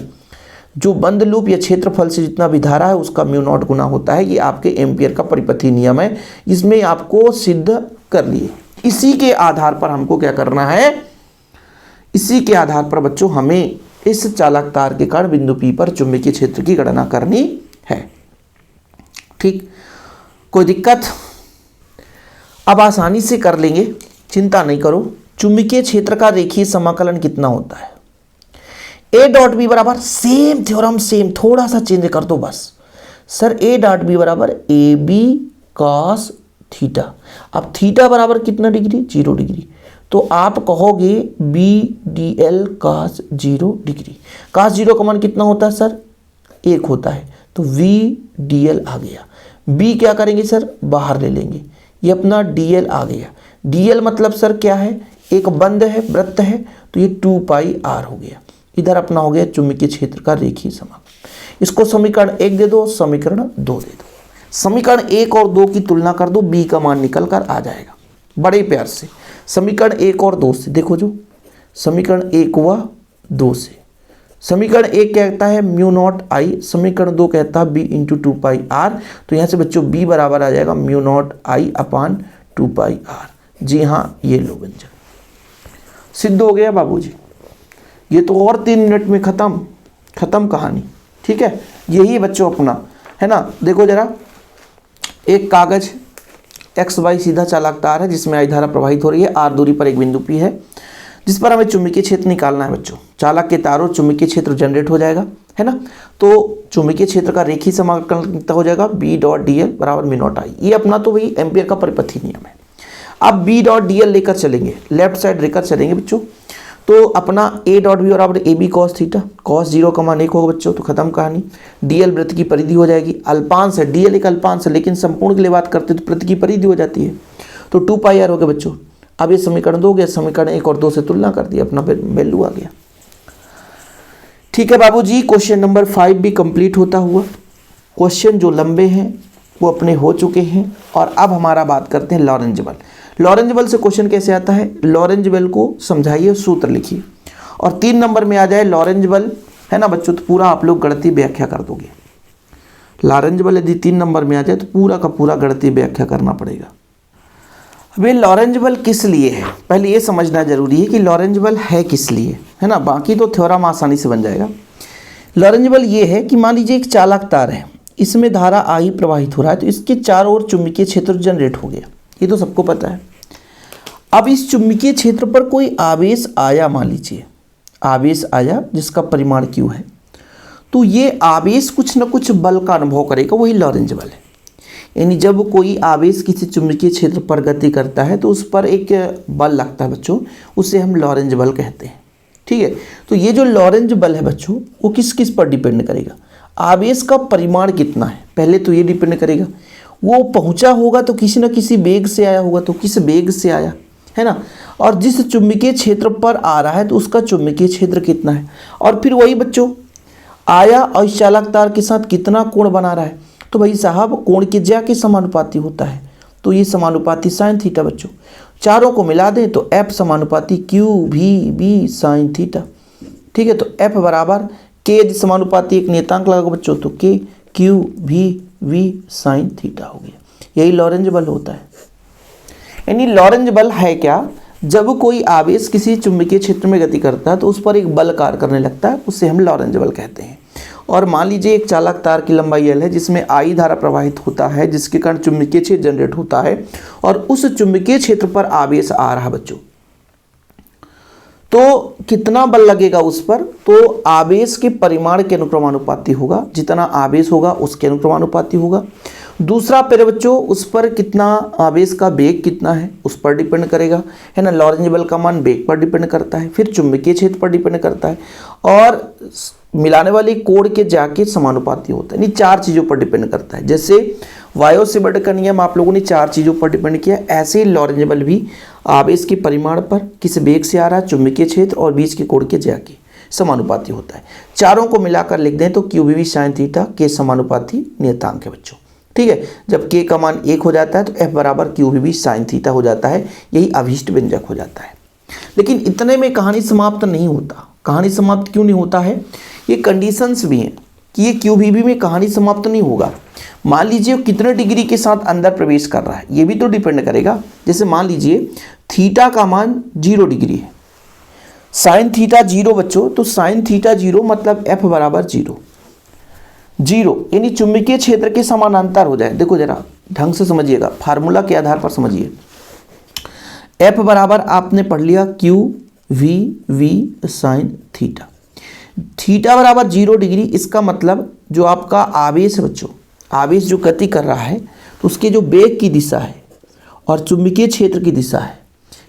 जो बंद लूप या क्षेत्रफल से जितना भी धारा है उसका म्यू नॉट गुना होता है। ये आपके एम्पियर का परिपथीय नियम है, इसमें आपको सिद्ध कर लिए। इसी के आधार पर हमको क्या करना है, इसी के आधार पर बच्चों हमें इस चालक तार के कारण बिंदु P पर चुंबकीय क्षेत्र की गणना करनी है। ठीक, कोई दिक्कत? अब आसानी से कर लेंगे, चिंता नहीं करो। चुंबकीय क्षेत्र का रेखीय समाकलन कितना होता है, A डॉट बी बराबर, सेम थ्योरम सेम, थोड़ा सा चेंज कर दो बस। सर A डॉट बी बराबर ए बी कॉस थीटा। अब थीटा बराबर कितना डिग्री, 0 डिग्री, तो आप कहोगे बी डी एल कास 0 डिग्री। कास 0 का मान कितना होता है सर, 1 होता है, तो वी डी एल आ गया। बी क्या करेंगे सर, बाहर ले लेंगे, ये अपना डी एल आ गया। डी एल मतलब सर क्या है, एक बंद है, वृत्त है, तो ये 2πr हो गया। इधर अपना हो गया चुंबकीय क्षेत्र का रेखीय समाकलन। इसको समीकरण 1 दे दो, समीकरण 2 दे दो। समीकरण 1 और 2 की तुलना कर दो, b का मान निकल कर आ जाएगा बड़े प्यार से। समीकरण 1 और 2 से देखो, जो समीकरण 1 व 2 से, समीकरण 1 कहता है म्यू नॉट आई, समीकरण 2 कहता है b इंटू 2πr। तो यहाँ से बच्चों b बराबर आ जाएगा mu not I upon 2πr। जी हाँ, ये लो व्यंजक सिद्ध हो गया बाबूजी। ये तो और 3 मिनट में खत्म कहानी। ठीक है, यही बच्चों अपना है ना। देखो जरा, एक कागज एक्स वाई सीधा चालक तार है जिसमें आई धारा प्रवाहित हो रही है, आर दूरी पर एक बिंदु P है जिस पर हमें चुंबकीय क्षेत्र निकालना है बच्चों। चालक के तारों चुंबकीय क्षेत्र जनरेट हो जाएगा, है ना। तो चुंबकीय क्षेत्र का रेखीय समाकलन कितना हो जाएगा, बी डॉट डी एल बराबर म्यू नॉट आई। ये अपना तो वही एम्पियर का परिपथीय नियम है। अब बी डॉट डी एल लेकर चलेंगे, लेफ्ट साइड लेकर चलेंगे बच्चों, तो अपना ए डॉट बी बराबर A B cos theta, cos 0 का मान 1 होगा बच्चों, तो खत्म कहानी। डीएल वृत्त की परिधि हो जाएगी, अल्पांश है, डीएल एक अल्पांश है, लेकिन संपूर्ण के लिए बात करते तो वृत्त की परिधि हो जाती है, तो 2 पाई आर हो गया बच्चों। अब ये समीकरण 2 गया, समीकरण 1 और 2 से तुलना कर दिया, अपना वैल्यू आ गया। ठीक है बाबूजी, क्वेश्चन नंबर 5 भी कंप्लीट होता हुआ। क्वेश्चन जो लंबे हैं वो अपने हो चुके हैं, और अब हमारा बात करते हैं लॉरेंज बल। लॉरेंज बल से क्वेश्चन कैसे आता है, लॉरेंज बल को समझाइए, सूत्र लिखिए, और 3 नंबर में आ जाए लॉरेंज बल, है ना बच्चों, तो पूरा आप लोग गणितीय व्याख्या कर दोगे। लॉरेंज बल यदि 3 नंबर में आ जाए तो पूरा का पूरा गणितीय व्याख्या करना पड़ेगा। अब ये लॉरेंज बल किस लिए है, पहले ये समझना जरूरी है कि लॉरेंज बल है किस लिए, है ना, बाकी तो थ्योरम आसानी से बन जाएगा। लॉरेंज बल ये है कि मान लीजिए एक चालक तार है, इसमें धारा आई प्रवाहित हो रहा है, तो इसके चारों ओर चुंबकीय क्षेत्र जनरेट हो गया, ये तो सबको पता है। अब इस चुंबकीय क्षेत्र पर कोई आवेश आया, मान लीजिए आवेश आया जिसका परिमाण Q है, तो ये आवेश कुछ न कुछ बल का अनुभव करेगा, वही लॉरेंज बल है। यानी जब कोई आवेश किसी चुंबकीय क्षेत्र पर गति करता है तो उस पर एक बल लगता है बच्चों, उसे हम लॉरेंज बल कहते हैं। ठीक है, तो ये जो लॉरेंज बल है बच्चों, वो किस किस पर डिपेंड करेगा, आवेश का परिमाण कितना है, पहले तो ये डिपेंड करेगा। वो पहुंचा होगा तो किसी न किसी वेग से आया होगा, तो किस वेग से आया, है ना, और जिस चुंबकीय क्षेत्र पर आ रहा है तो उसका चुंबकीय क्षेत्र कितना है, और फिर वही बच्चों आया और इस चालक तार के साथ कितना कोण बना रहा है, तो भाई साहब कोण की ज्या के समानुपाती होता है, तो ये समानुपाती साइन थीटा बच्चों। चारों को मिला दें तो F समानुपाती Q V B sine theta. ठीक है, तो F बराबर K यदि समानुपाती एक नियतांक लगा बच्चों, तो K Q V V sine theta हो गया। यही लॉरेंज बल होता है। यानी लॉरेंज बल है क्या, जब कोई आवेश किसी चुंबकीय क्षेत्र में गति करता है तो उस पर एक बल कार्य करने लगता है, उसे हम लॉरेंज बल कहते हैं। और मान लीजिए एक चालक तार की लंबाई L है, जिसमें I धारा प्रवाहित होता है, जिसके कारण चुंबकीय क्षेत्र जनरेट होता है, और उस चुंबकीय क्षेत्र पर आवेश आ रहा बच्चों, तो कितना बल लगेगा उस पर, तो आवेश के परिमाण के अनुक्रमानुपाती होगा, जितना आवेश होगा उसके अनुक्रमानुपाती होगा। दूसरा पेड़ बच्चों, उस पर कितना आवेश का वेग कितना है उस पर डिपेंड करेगा, है ना, लॉरेंज बल का मान वेग पर डिपेंड करता है, फिर चुंबकीय क्षेत्र पर डिपेंड करता है, और मिलाने वाली कोण के जाके समानुपाती होता है। यानी 4 चीज़ों पर डिपेंड करता है। जैसे वायो सेवर्ट का नियम आप लोगों ने 4 चीज़ों पर डिपेंड किया, ऐसे ही लॉरेंज बल भी आवेश के परिमाण पर, किस वेग से आ रहा है, चुंबकीय क्षेत्र और बीच के कोण के जाके समानुपाती होता है। चारों को मिलाकर लिख दें तो Q V B sine theta के समानुपाती नियतांक है बच्चों। ठीक है, जब K का मान 1 हो जाता है तो F बराबर Q V B sine theta हो जाता है, यही अभीष्ट व्यंजक हो जाता है। लेकिन इतने में कहानी समाप्त नहीं होता। कहानी समाप्त क्यों नहीं होता है, ये कंडीशंस भी हैं कि ये QVB में कहानी समाप्त नहीं होगा। मान लीजिए कितने डिग्री के साथ अंदर प्रवेश कर रहा है, ये भी तो डिपेंड करेगा। जैसे मान लीजिए थीटा का मान 0 डिग्री है, साइन थीटा 0 बच्चों, तो साइन थीटा 0 मतलब F बराबर 0, यानी चुंबकीय क्षेत्र के समानांतर हो जाए। देखो जरा ढंग से समझिएगा, फार्मूला के आधार पर समझिए। F बराबर आपने पढ़ लिया Q V V sine theta, theta बराबर 0 डिग्री, इसका मतलब जो आपका आवेश है बच्चों, आवेश जो गति कर रहा है, तो उसके जो वेग की दिशा है और चुंबकीय क्षेत्र की दिशा है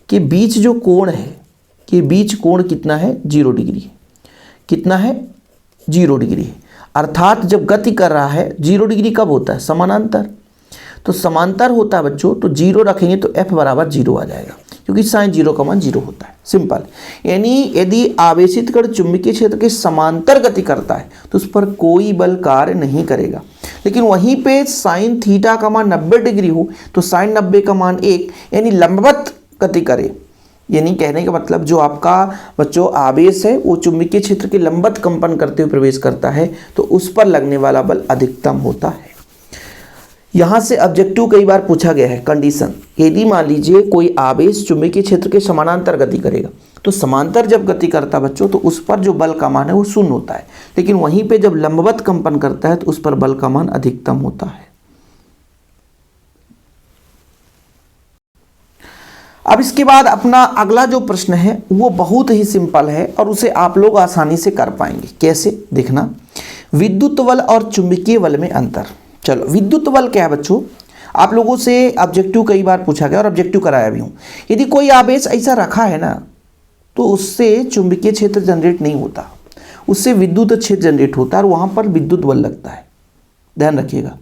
के बीच जो कोण है, के बीच कोण कितना है, 0 डिग्री। कितना है, 0 डिग्री है। अर्थात जब गति कर रहा है 0 डिग्री कब होता है, समानांतर। तो समांतर होता है बच्चों, तो 0 रखेंगे तो F बराबर 0 आ जाएगा, क्योंकि साइन 0 का मान 0 होता है। सिंपल। यानी यदि आवेशित कण चुंबकीय क्षेत्र के समांतर गति करता है तो उस पर कोई बल कार्य नहीं करेगा। लेकिन वहीं पे साइन थीटा का मान 90 डिग्री हो तो साइन 90 का मान 1, यानी लंबवत गति करे। यानी कहने का मतलब जो आपका बच्चों आवेश है वो चुंबकीय क्षेत्र के लंबवत कंपन करते हुए प्रवेश करता है, तो उस पर लगने वाला बल अधिकतम होता है। यहाँ से ऑब्जेक्टिव कई बार पूछा गया है कंडीशन, यदि मान लीजिए कोई आवेश चुंबकीय क्षेत्र के समानांतर गति करेगा, तो समांतर जब गति करता है बच्चों तो उस पर जो बल का मान है वो 0 होता है, लेकिन वहीं पे जब लंबवत कंपन करता है तो उस पर बल का मान अधिकतम होता है। अब इसके बाद अपना अगला जो प्रश्न है वो बहुत ही सिंपल है और उसे आप लोग आसानी से कर पाएंगे। कैसे, देखना, विद्युत बल और चुंबकीय बल में अंतर। चलो, विद्युत बल क्या है बच्चों, आप लोगों से ऑब्जेक्टिव कई बार पूछा गया और ऑब्जेक्टिव कराया भी हूँ। यदि कोई आवेश ऐसा रखा है ना, तो उससे चुंबकीय क्षेत्र जनरेट नहीं होता, उससे विद्युत क्षेत्र जनरेट होता है और वहाँ पर विद्युत बल लगता है, ध्यान रखिएगा।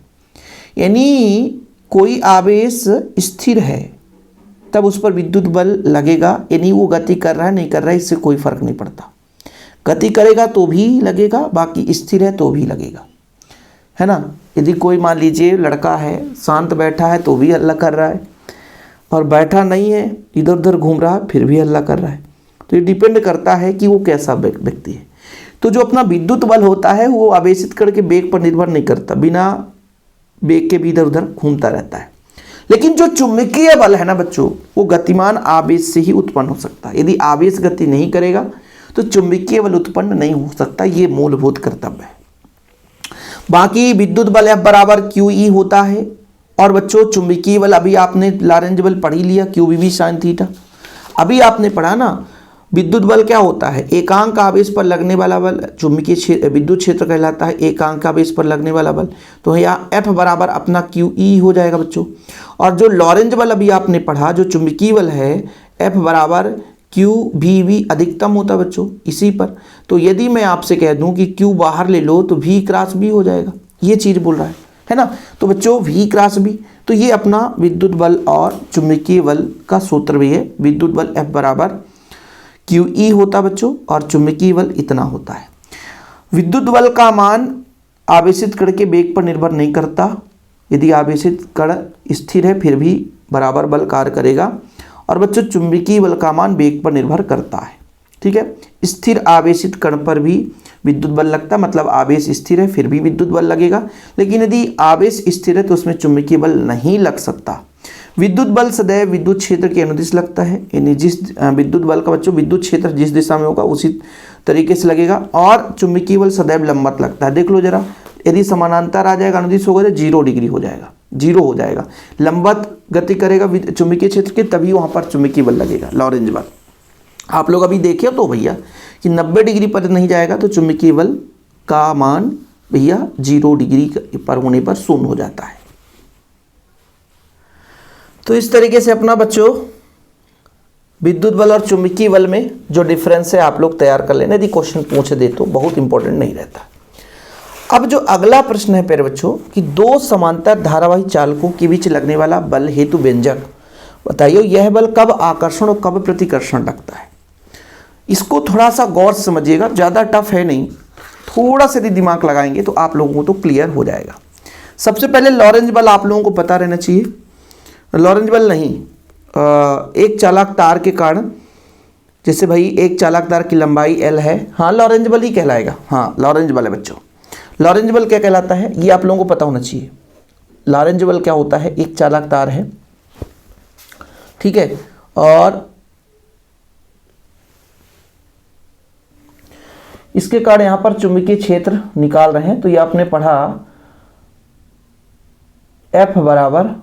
यानी कोई आवेश स्थिर है तब उस पर विद्युत बल लगेगा, यानी वो गति कर रहा है नहीं कर रहा है इससे कोई फर्क नहीं पड़ता। गति करेगा तो भी लगेगा, बाकी स्थिर है तो भी लगेगा, है ना। यदि कोई मान लीजिए लड़का है शांत बैठा है तो भी हल्ला कर रहा है, और बैठा नहीं है इधर उधर घूम रहा है फिर भी हल्ला कर रहा है। तो ये डिपेंड करता है कि वो कैसा व्यक्ति है। तो जो अपना विद्युत बल होता है वो आवेशित कण के वेग पर निर्भर नहीं करता, बिना वेग के भी इधर उधर घूमता रहता है। लेकिन जो चुंबकीय बल है ना बच्चों, वो गतिमान आवेश से ही उत्पन्न हो सकता है। यदि आवेश गति नहीं करेगा तो चुंबकीय बल उत्पन्न नहीं हो सकता, ये मूलभूत कर्तव्य है। बाकी विद्युत बल F बराबर QE होता है। और बच्चों चुंबकीय बल अभी आपने लॉरेंज बल पढ़ ही लिया, QBV sin थीटा। अभी आपने पढ़ा ना विद्युत बल क्या होता है, एकांक आवेश पर लगने वाला बल चुंबकीय विद्युत क्षेत्र कहलाता है, एकांक आवेश पर लगने वाला बल। तो यहाँ F बराबर अपना QE हो जाएगा बच्चों। और जो लॉरेंज बल अभी आपने पढ़ा जो चुंबकीय बल है F बराबर QVV अधिकतम होता है बच्चों इसी पर। तो यदि मैं आपसे कह दूं कि Q बाहर ले लो तो V क्रॉस B हो जाएगा, ये चीज़ बोल रहा है ना। तो बच्चों V क्रॉस B, तो ये अपना विद्युत बल और चुंबकीय बल का सूत्र भी है। विद्युत बल F बराबर QE होता बच्चों और चुंबकीय बल इतना होता है। विद्युत बल का मान आवेशित कण के वेग पर निर्भर नहीं करता। यदि आवेशित कण स्थिर है फिर भी बराबर बल कार्य करेगा। और बच्चों चुंबकीय बल का मान वेग पर निर्भर करता है, ठीक है। स्थिर आवेशित कण पर भी विद्युत बल लगता, मतलब आवेश स्थिर है फिर भी विद्युत बल लगेगा। लेकिन यदि आवेश स्थिर है तो उसमें चुंबकीय बल नहीं लग सकता। विद्युत बल सदैव विद्युत क्षेत्र के अनुदिश लगता है, यानी जिस विद्युत बल का बच्चों विद्युत क्षेत्र जिस दिशा में होगा उसी तरीके से लगेगा। और चुंबकीय बल सदैव लंबवत लगता है। देख लो जरा, यदि समानांतर आ जाएगा अनुदिश होगा तो 0 डिग्री हो जाएगा, 0 हो जाएगा। लंबवत गति करेगा चुंबकीय क्षेत्र के तभी वहाँ पर चुंबकीय बल लगेगा, लॉरेंज बल। आप लोग अभी देखे तो भैया कि 90 डिग्री पर नहीं जाएगा तो चुंबकीय बल का मान भैया 0 डिग्री पर होने पर शून्य हो जाता है। तो इस तरीके से अपना बच्चों विद्युत बल और चुंबकीय बल में जो डिफरेंस है आप लोग तैयार कर लेना, यदि क्वेश्चन पूछ दे तो बहुत इंपॉर्टेंट नहीं रहता। अब जो अगला प्रश्न है प्यारे बच्चों कि दो समांतर धारावाही चालकों के बीच लगने वाला बल हेतु व्यंजक बताइए, यह बल कब आकर्षण और कब प्रतिकर्षण लगता है। इसको थोड़ा सा गौर से समझिएगा, ज़्यादा टफ है नहीं, थोड़ा सा यदि दिमाग लगाएंगे तो आप लोगों को तो क्लियर हो जाएगा। सबसे पहले लॉरेंज बल आप लोगों को पता रहना चाहिए। लॉरेंज बल नहीं, एक चालक तार के कारण, जैसे भाई एक चालक तार की लंबाई L है, हाँ लॉरेंज बल ही कहलाएगा। हाँ लॉरेंज बल है बच्चों। लॉरेंज बल क्या कहलाता है ये आप लोगों को पता होना चाहिए। लॉरेंज बल क्या होता है, एक चालक तार है, ठीक है, और इसके कारण यहां पर चुंबकीय क्षेत्र निकाल रहे हैं। तो ये आपने पढ़ा F बराबर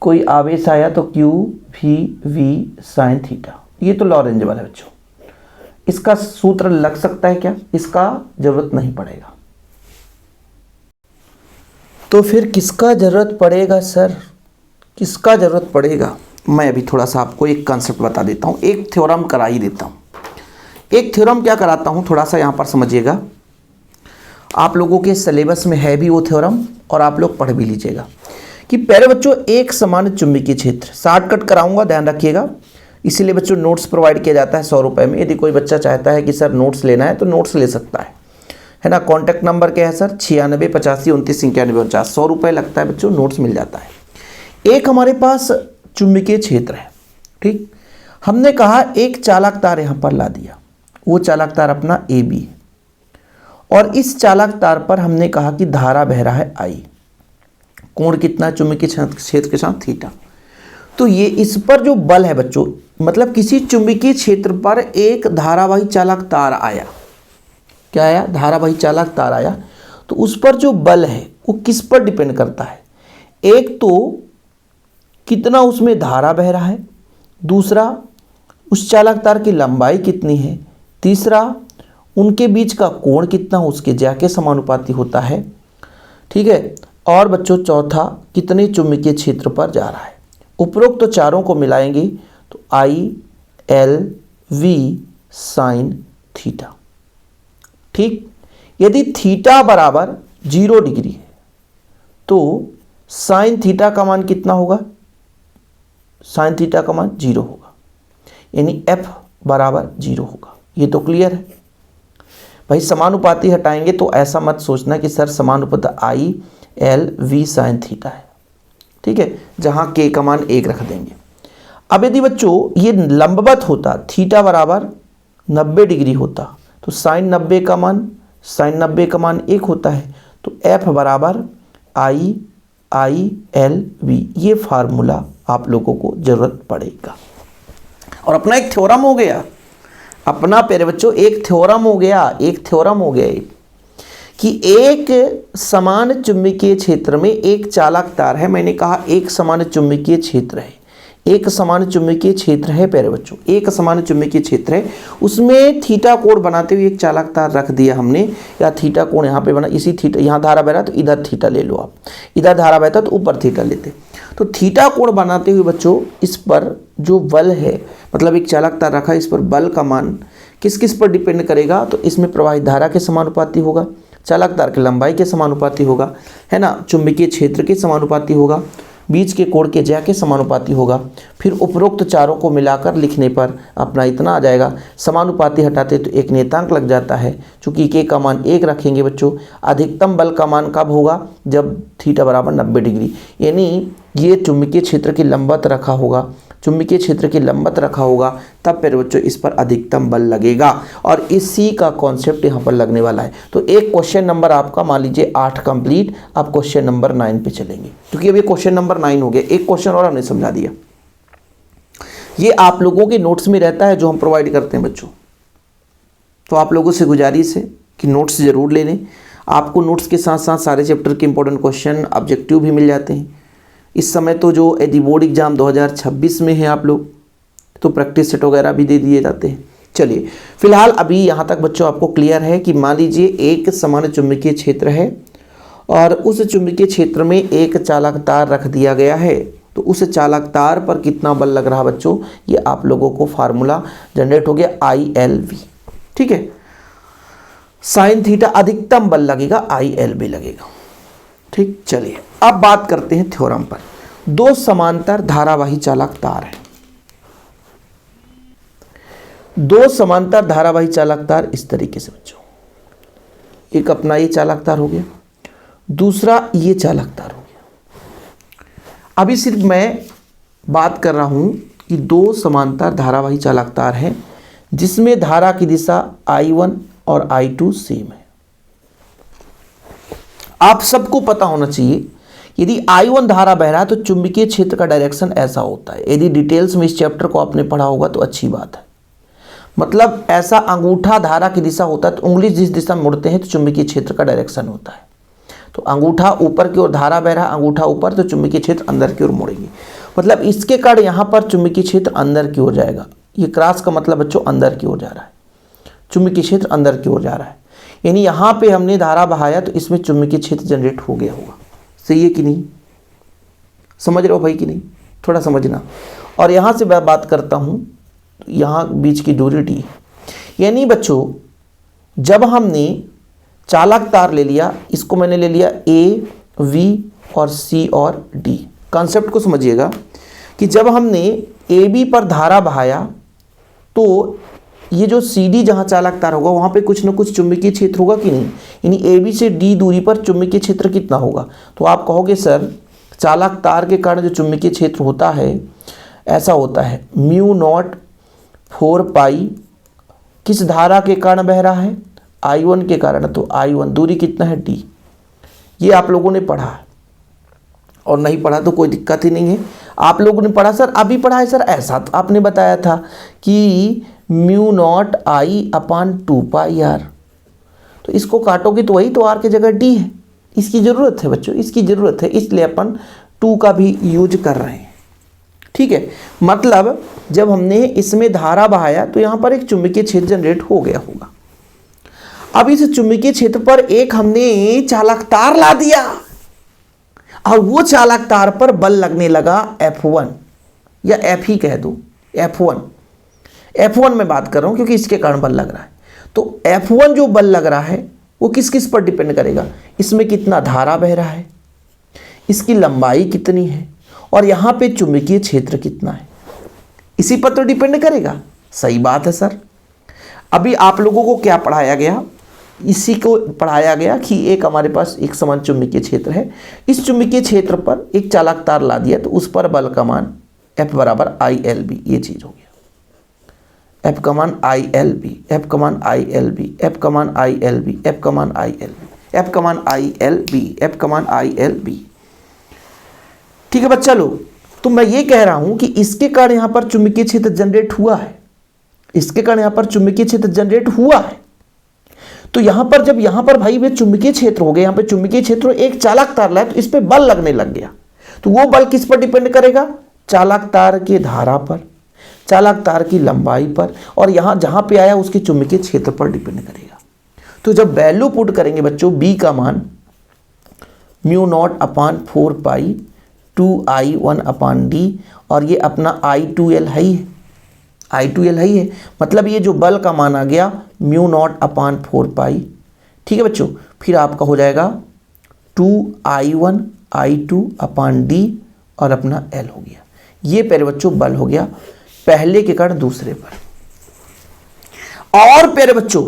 कोई आवेश आया तो QVV sin थीटा, ये तो लॉरेंज बल है बच्चों। इसका सूत्र लग सकता है क्या, इसका जरूरत नहीं पड़ेगा। तो फिर किसका जरूरत पड़ेगा सर, किसका जरूरत पड़ेगा। मैं अभी थोड़ा सा आपको एक कॉन्सेप्ट बता देता हूँ, एक थ्योरम करा ही देता हूँ। एक थ्योरम क्या कराता हूँ थोड़ा सा यहाँ पर समझिएगा। आप लोगों के सिलेबस में है भी वो थ्योरम और आप लोग पढ़ भी लीजिएगा कि पहले बच्चों एक समान चुंबकीय क्षेत्र, शॉर्टकट कराऊंगा ध्यान रखिएगा। इसीलिए बच्चों नोट्स प्रोवाइड किया जाता है 100 रुपये में। यदि कोई बच्चा चाहता है कि सर नोट्स लेना है तो नोट्स ले सकता है ना। कॉन्टैक्ट नंबर क्या है सर 96 85 29 91 49, 100 रुपये लगता है बच्चों, नोट्स मिल जाता है। एक हमारे पास चुंबकीय क्षेत्र है, ठीक। हमने कहा एक चालक तार यहाँ पर ला दिया, वो चालक तार अपना AB है और इस चालक तार पर हमने कहा कि धारा बह रहा है I, कोण कितना चुंबकीय क्षेत्र के साथ थीटा। तो ये इस पर जो बल है बच्चों, मतलब किसी चुंबकीय क्षेत्र पर एक धारावाही चालक तार आया, क्या आया, धारावाही चालक तार आया, तो उस पर जो बल है वो किस पर डिपेंड करता है। एक तो कितना उसमें धारा बह रहा है, दूसरा उस चालक तार की लंबाई कितनी है, तीसरा उनके बीच का कोण कितना उसके ज्या के समानुपाती होता है, ठीक है, और बच्चों चौथा कितने चुंबकीय क्षेत्र पर जा रहा है। उपरोक्त तो चारों को मिलाएंगे तो ILV साइन थीटा। ठीक, यदि थीटा बराबर 0 डिग्री है तो साइन थीटा का मान कितना होगा? साइन थीटा का मान 0 होगा, यानी F बराबर 0 होगा। ये तो क्लियर है भाई। समानुपाती हटाएंगे तो ऐसा मत सोचना कि सर समानुपाती ILV साइन थीटा है, ठीक है, जहां K का मान 1 रख देंगे। अब यदि बच्चों ये लंबवत होता, थीटा बराबर 90 डिग्री होता, तो साइन 90 का मान 1 होता है, तो F बराबर ILV। ये फार्मूला आप लोगों को जरूरत पड़ेगा। और अपना एक थ्योरम हो गया, अपना प्यारे बच्चों एक थ्योरम हो गया, कि एक समान चुंबकीय क्षेत्र में एक चालक तार है। मैंने कहा एक समान चुंबकीय क्षेत्र है, एक समान चुंबकीय क्षेत्र है प्यारे बच्चों, एक समान चुंबकीय क्षेत्र है, उसमें थीटा कोण बनाते हुए एक चालक तार रख दिया हमने, या थीटा कोण यहाँ पे बना, इसी थीटा, यहाँ धारा बह रहा तो इधर थीटा ले लो आप, इधर धारा बहता तो ऊपर थीटा लेते। तो थीटा कोण बनाते हुए बच्चों इस पर जो बल है, मतलब एक चालक तार रखा, इस पर बल का मान किस किस पर डिपेंड करेगा? तो इसमें प्रवाहित धारा के समानुपाती होगा, चालक तार की लंबाई के समानुपाती होगा, है ना, चुंबकीय क्षेत्र के समानुपाती होगा, बीच के कोण के ज्या के समानुपाती होगा। फिर उपरोक्त चारों को मिलाकर लिखने पर अपना इतना आ जाएगा। समानुपाती हटाते तो एक नियतांक लग जाता है, चूंकि के का मान 1 रखेंगे बच्चों। अधिकतम बल का मान कब होगा? जब थीटा बराबर 90 डिग्री, यानी ये चुंबकीय क्षेत्र की लंबवत रखा होगा, चुंबकीय क्षेत्र की लंबवत रखा होगा, तब फिर बच्चों इस पर अधिकतम बल लगेगा। और इसी का कॉन्सेप्ट यहाँ पर लगने वाला है। तो एक क्वेश्चन नंबर आपका मान लीजिए 8 कंप्लीट, अब क्वेश्चन नंबर 9 पे चलेंगे, क्योंकि अभी क्वेश्चन नंबर 9 हो गया। एक क्वेश्चन और हमने समझा दिया, ये आप लोगों के नोट्स में रहता है जो हम प्रोवाइड करते हैं बच्चों। तो आप लोगों से गुजारिश है कि नोट्स जरूर ले लें। आपको नोट्स के साथ साथ सारे चैप्टर के इंपॉर्टेंट क्वेश्चन, ऑब्जेक्टिव भी मिल जाते हैं। इस समय तो जो यदि बोर्ड एग्जाम 2026 में है आप लोग, तो प्रैक्टिस सेट वगैरह भी दे दिए जाते हैं। चलिए फिलहाल अभी यहाँ तक बच्चों आपको क्लियर है कि मान लीजिए एक समान चुंबकीय क्षेत्र है और उस चुंबकीय क्षेत्र में एक चालक तार रख दिया गया है, तो उस चालक तार पर कितना बल लग रहा बच्चों, ये आप लोगों को फार्मूला जनरेट हो गया ILV, ठीक है। साइन थीटा अधिकतम बल लगेगा, ILV लगेगा, ठीक। चलिए अब बात करते हैं थ्योरम पर। दो समांतर धारावाही चालक तार है, दो समांतर धारावाही चालक तार इस तरीके से बच्चों, एक अपना ये चालक तार हो गया, दूसरा ये चालक तार हो गया। अभी सिर्फ मैं बात कर रहा हूं कि दो समांतर धारावाही चालक तार हैं जिसमें धारा की दिशा I1 और I2 सेम है। आप सबको पता होना चाहिए, यदि I1 धारा बह रहा है तो चुंबकीय क्षेत्र का डायरेक्शन ऐसा होता है। यदि डिटेल्स में इस चैप्टर को आपने पढ़ा होगा तो अच्छी बात है। मतलब ऐसा अंगूठा धारा की दिशा होता है, तो उंगली जिस दिशा में मुड़ते हैं तो चुंबकीय क्षेत्र का डायरेक्शन होता है। तो अंगूठा ऊपर की ओर धारा बह रहा है, अंगूठा ऊपर, तो चुंबकीय क्षेत्र अंदर की ओर मुड़ेंगे। मतलब इसके कारण यहाँ पर चुंबकीय क्षेत्र अंदर की ओर जाएगा। ये क्रॉस का मतलब बच्चों अंदर की ओर जा रहा है, चुंबकीय क्षेत्र अंदर की ओर जा रहा है। यानी यहाँ पे हमने धारा बहाया तो इसमें चुंबकीय क्षेत्र जनरेट हो गया होगा। सही है कि नहीं? समझ रहे हो भाई कि नहीं? थोड़ा समझना। और यहाँ से मैं बात करता हूँ, तो यहाँ बीच की दूरी d, यानी बच्चों जब हमने चालक तार ले लिया, इसको मैंने ले लिया A, V और C और D। कॉन्सेप्ट को समझिएगा कि जब हमने AB पर धारा बहाया तो ये जो CD जहाँ चालक तार होगा वहाँ पे कुछ ना कुछ चुंबकीय क्षेत्र होगा कि नहीं। यानी AB से D दूरी पर चुंबकीय क्षेत्र कितना होगा, तो आप कहोगे सर चालक तार के कारण जो चुंबकीय क्षेत्र होता है ऐसा होता है μ0 4 पाई, किस धारा के कारण बह रहा है, I1 के कारण, तो I1 दूरी कितना है D। ये आप लोगों ने पढ़ा है, और नहीं पढ़ा तो कोई दिक्कत ही नहीं है। आप लोगों ने पढ़ा सर, अभी पढ़ा है सर, ऐसा तो आपने बताया था कि μ0 I/2 पाई r, तो इसको काटोगे तो वही तो r की जगह d है। इसकी ज़रूरत है बच्चों, इसकी ज़रूरत है, इसलिए अपन 2 का भी यूज कर रहे हैं, ठीक है। मतलब जब हमने इसमें धारा बहाया तो यहाँ पर एक चुंबकीय क्षेत्र जनरेट हो गया होगा। अब इस चुंबकीय क्षेत्र पर एक हमने चालक तार ला दिया और वो चालक तार पर बल लगने लगा F1 या F ही कह दो, F1 में बात कर रहा हूं क्योंकि इसके कारण बल लग रहा है। तो F1 जो बल लग रहा है वो किस किस पर डिपेंड करेगा, इसमें कितना धारा बह रहा है, इसकी लंबाई कितनी है, और यहां पे चुंबकीय क्षेत्र कितना है, इसी पर तो डिपेंड करेगा। सही बात है सर। अभी आप लोगों को क्या पढ़ाया गया, इसी को पढ़ाया गया कि एक हमारे पास एक समान चुंबकीय क्षेत्र है, इस चुंबकीय क्षेत्र पर एक चालक तार ला दिया तो उस पर बल का मान F बराबर ILB, ये चीज हो गया। F का मान ILB, F का मान ILB, F का मान ILB, F का मान ILB, F का मान ILB, F का मान ILB। ठीक है बच्चा लोग, तो मैं ये कह रहा हूं कि इसके कारण यहां पर चुंबकीय क्षेत्र जनरेट हुआ है, इसके कारण यहां पर चुंबकीय क्षेत्र जनरेट हुआ है। तो यहां पर जब यहां पर भाई वे चुंबकीय क्षेत्र हो गए, यहां पे चुंबकीय क्षेत्र एक चालक तार लाए तो इस पे बल लगने लग गया। तो वो बल किस पर डिपेंड करेगा, चालक तार की धारा पर, चालक तार की लंबाई पर, और यहां जहां पे आया उसके चुंबकीय क्षेत्र पर डिपेंड करेगा। तो जब वैल्यू पुट करेंगे बच्चों, बी का मान μ0/4π 2I1/d, और ये अपना I2L है ही, I2L है ही है, मतलब ये जो बल का मान आ गया μ0/4π। ठीक है बच्चों, फिर आपका हो जाएगा 2I1 I2/d और अपना L हो गया। ये प्यारे बच्चों बल हो गया पहले के कारण दूसरे पर। और प्यारे बच्चों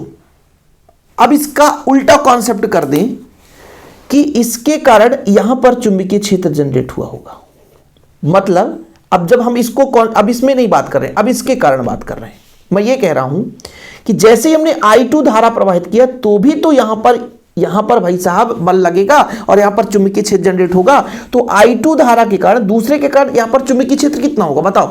अब इसका उल्टा कॉन्सेप्ट कर दें कि इसके कारण यहां पर चुंबकीय क्षेत्र जनरेट हुआ होगा। मतलब अब जब हम इसको अब इसमें नहीं बात कर रहे हैं, अब इसके कारण बात कर रहे हैं। मैं ये कह रहा हूं कि जैसे ही हमने I2 धारा प्रवाहित किया तो भी तो यहां पर भाई साहब बल लगेगा और यहां पर चुंबकीय क्षेत्र जनरेट होगा। तो I2 धारा के कारण दूसरे के कारण यहां पर चुंबकीय क्षेत्र कितना होगा बताओ,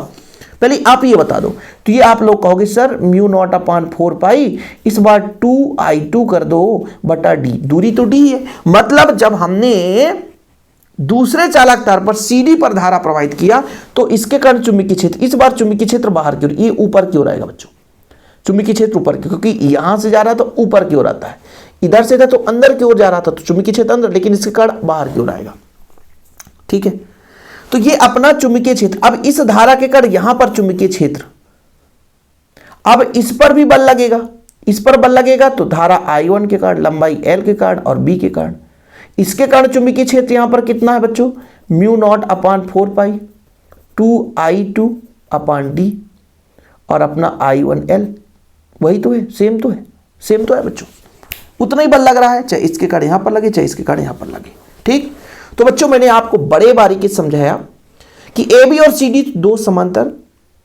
पहले आप ये बता दो। तो ये आप लोग कहोगे सर μ0/4π, इस बार 2I2 कर दो बटा d, दूरी तो d है, मतलब जब हमने दूसरे चालक तार पर CD पर धारा प्रवाहित किया तो इसके कारण चुंबकीय क्षेत्र, इस बार चुंबकीय क्षेत्र बाहर की ओर, ये ऊपर की ओर आएगा बच्चों, चुंबकीय क्षेत्र ऊपर की, क्योंकि यहां से जा रहा था तो ऊपर की ओर आता है, इधर से था तो अंदर की ओर जा रहा था तो चुंबकीय क्षेत्र अंदर, लेकिन इसके कारण बाहर की ओर आएगा। ठीक है, तो ये अपना चुंबकीय क्षेत्र। अब इस धारा के कारण यहां पर चुंबकीय क्षेत्र, अब इस पर भी बल लगेगा, इस पर बल लगेगा तो धारा I1 के कारण, लंबाई L के कारण और B के कारण, इसके कारण चुंबकीय क्षेत्र यहां पर कितना है बच्चों, μ0/4π 2I2/d और अपना I1L, वही तो है, सेम तो है, सेम तो है बच्चों, उतना ही बल लग रहा है, चाहे इसके कारण यहां पर लगे चाहे इसके कारण यहां पर लगे। ठीक, तो बच्चों मैंने आपको बड़े बारीकी से समझाया कि AB और CD दो समांतर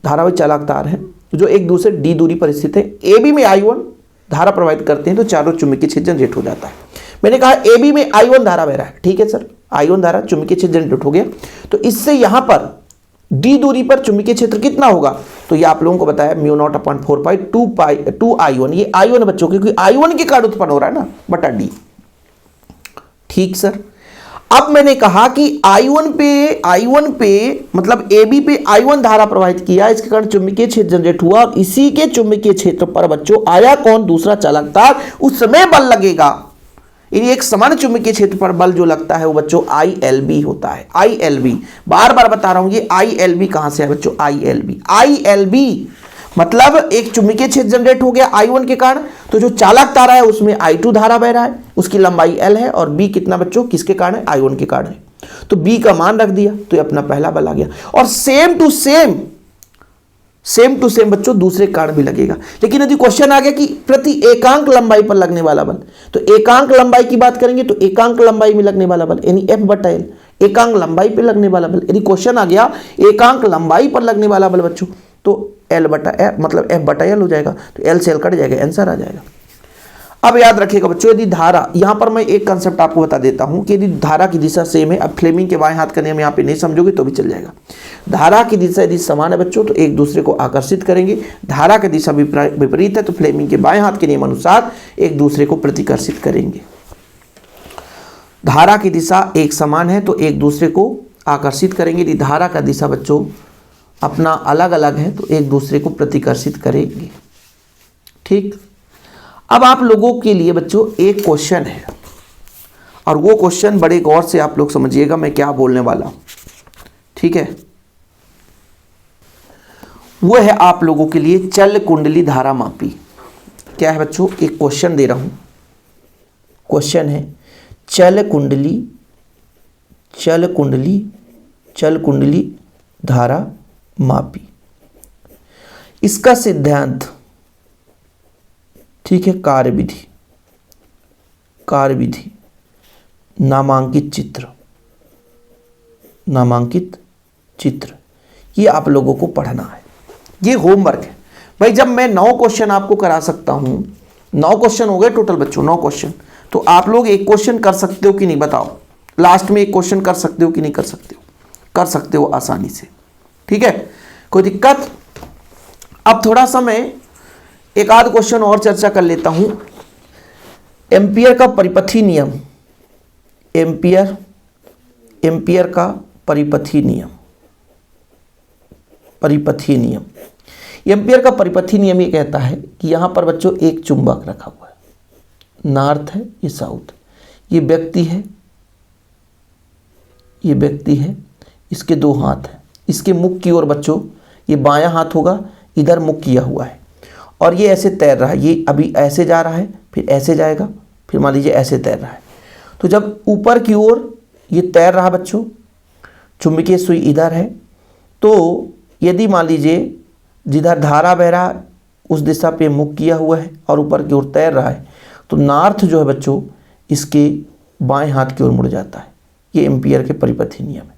धारावाही चालक तार हैं जो एक दूसरे d दूरी पर स्थित है। AB में I1 धारा प्रवाहित करते हैं तो चारों चुंबकीय क्षेत्र जनरेट हो जाता है। मैंने कहा AB में I1 धारा बह रहा है, ठीक है सर, I1 धारा चुंबकीय क्षेत्र जनरेट हो गया, तो इससे यहां पर d दूरी पर चुंबकीय क्षेत्र कितना होगा, तो ये आप लोगों को बताया μ0/4π 2I1, ये I1 बच्चों क्योंकि I1 के कारण उत्पन्न हो रहा है ना, बटा d। ठीक सर, अब मैंने कहा कि I1 पे मतलब AB पे I1 धारा प्रवाहित किया, इसके कारण चुंबकीय क्षेत्र जनरेट हुआ और इसी के चुंबकीय क्षेत्र पर बच्चों आया कौन, दूसरा चालक तार, उस समय बल लगेगा। यानी एक समान चुंबकीय क्षेत्र पर बल जो लगता है वो बच्चों ILB होता है। ILB बार बार बता रहा हूं, ये ILB कहां से है बच्चों, ILB मतलब एक चुंबकीय क्षेत्र जनरेट हो गया I1 के कारण, तो जो चालक तारा है उसमें I2 धारा बह रहा है, उसकी लंबाई L है और B कितना बच्चों, किसके कारण है, I1 के कारण है, तो B का मान रख दिया तो ये अपना पहला बल आ गया। और सेम टू सेम बच्चों दूसरे कारण भी लगेगा। लेकिन यदि क्वेश्चन आ गया कि प्रति एकांक लंबाई पर लगने वाला बल, तो एकांक लंबाई की बात करेंगे तो एकांक लंबाई में लगने वाला बल यानी F/L, एकांक लंबाई पर लगने वाला बल। यदि क्वेश्चन आ गया एकांक लंबाई पर लगने वाला बल बच्चों, तो L/F मतलब F/L हो जाएगा, तो L से L कट जाएगा, आंसर आ जाएगा। अब याद रखिएगा बच्चों, यदि धारा, यहां पर मैं एक कंसेप्ट आपको बता देता हूं कि यदि धारा की दिशा सेम है, अब फ्लेमिंग के बाएं हाथ का नियम यहां पे नहीं समझोगे तो भी चल जाएगा। धारा की दिशा यदि समान है बच्चों तो एक दूसरे को आकर्षित करेंगे, धारा की दिशा विपरीत है तो फ्लेमिंग के बाएं हाथ के नियम अनुसार एक दूसरे को प्रतिकर्षित करेंगे। धारा की दिशा एक समान है तो एक दूसरे को आकर्षित करेंगे, यदि धारा का दिशा बच्चों अपना अलग अलग है तो एक दूसरे को प्रतिकर्षित करेंगे। ठीक, अब आप लोगों के लिए बच्चों एक क्वेश्चन है और वो क्वेश्चन बड़े गौर से आप लोग समझिएगा मैं क्या बोलने वाला हूं। ठीक है, वो है आप लोगों के लिए चल कुंडली धारा मापी। क्या है बच्चों, एक क्वेश्चन दे रहा हूं। क्वेश्चन है चल कुंडली धारा मापी। इसका सिद्धांत, ठीक है, कार्यविधि, नामांकित चित्र, ये आप लोगों को पढ़ना है। ये होमवर्क है भाई। जब मैं 9 क्वेश्चन आपको करा सकता हूं, 9 क्वेश्चन हो गए टोटल बच्चों, 9 क्वेश्चन, तो आप लोग एक क्वेश्चन कर सकते हो कि नहीं बताओ? लास्ट में एक क्वेश्चन कर सकते हो कि नहीं कर सकते हो? कर सकते हो आसानी से, ठीक है, कोई दिक्कत? अब थोड़ा सा मैं एक आध क्वेश्चन और चर्चा कर लेता हूं। एम्पियर का परिपथी नियम, एम्पियर का परिपथी नियम, एम्पियर का परिपथी नियम ये कहता है कि यहां पर बच्चों एक चुंबक रखा हुआ है, नॉर्थ है, ये साउथ, ये व्यक्ति है, इसके 2 हाथ हैं, इसके मुख की ओर बच्चों ये बायां हाथ होगा, इधर मुख किया हुआ है, और ये ऐसे तैर रहा है। ये अभी ऐसे जा रहा है, फिर ऐसे जाएगा, फिर मान लीजिए ऐसे तैर रहा है। तो जब ऊपर की ओर ये तैर रहा बच्चों, चुंबकीय सुई इधर है, तो यदि मान लीजिए जिधर धारा बह रहा उस दिशा पे मुख किया हुआ है और ऊपर की ओर तैर रहा है, तो नॉर्थ जो है बच्चों इसके बाएं हाथ की ओर मुड़ जाता है। ये एम्पियर के परिपथी नियम है।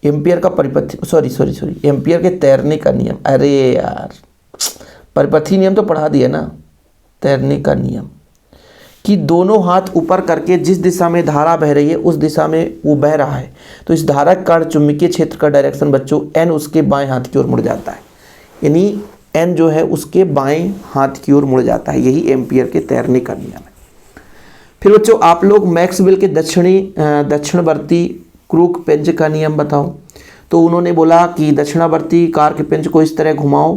एम्पियर का परिपथी, सॉरी, एम्पियर के तैरने का नियम। अरे यार, परिपथी नियम तो पढ़ा दिया ना। तैरने का नियम कि दोनों हाथ ऊपर करके जिस दिशा में धारा बह रही है उस दिशा में वो बह रहा है, तो इस धारा का चुंबकीय क्षेत्र का डायरेक्शन बच्चों एन उसके बाएं हाथ की ओर मुड़ जाता है, यानी एन जो है उसके बाएं हाथ की ओर मुड़ जाता है। यही एम्पियर के तैरने का नियम है। फिर बच्चों आप लोग मैक्सवेल के दक्षिणवर्ती क्रूक पेंच का नियम बताओ। तो उन्होंने बोला कि दक्षिणावर्ती कार्क पेंच को इस तरह घुमाओ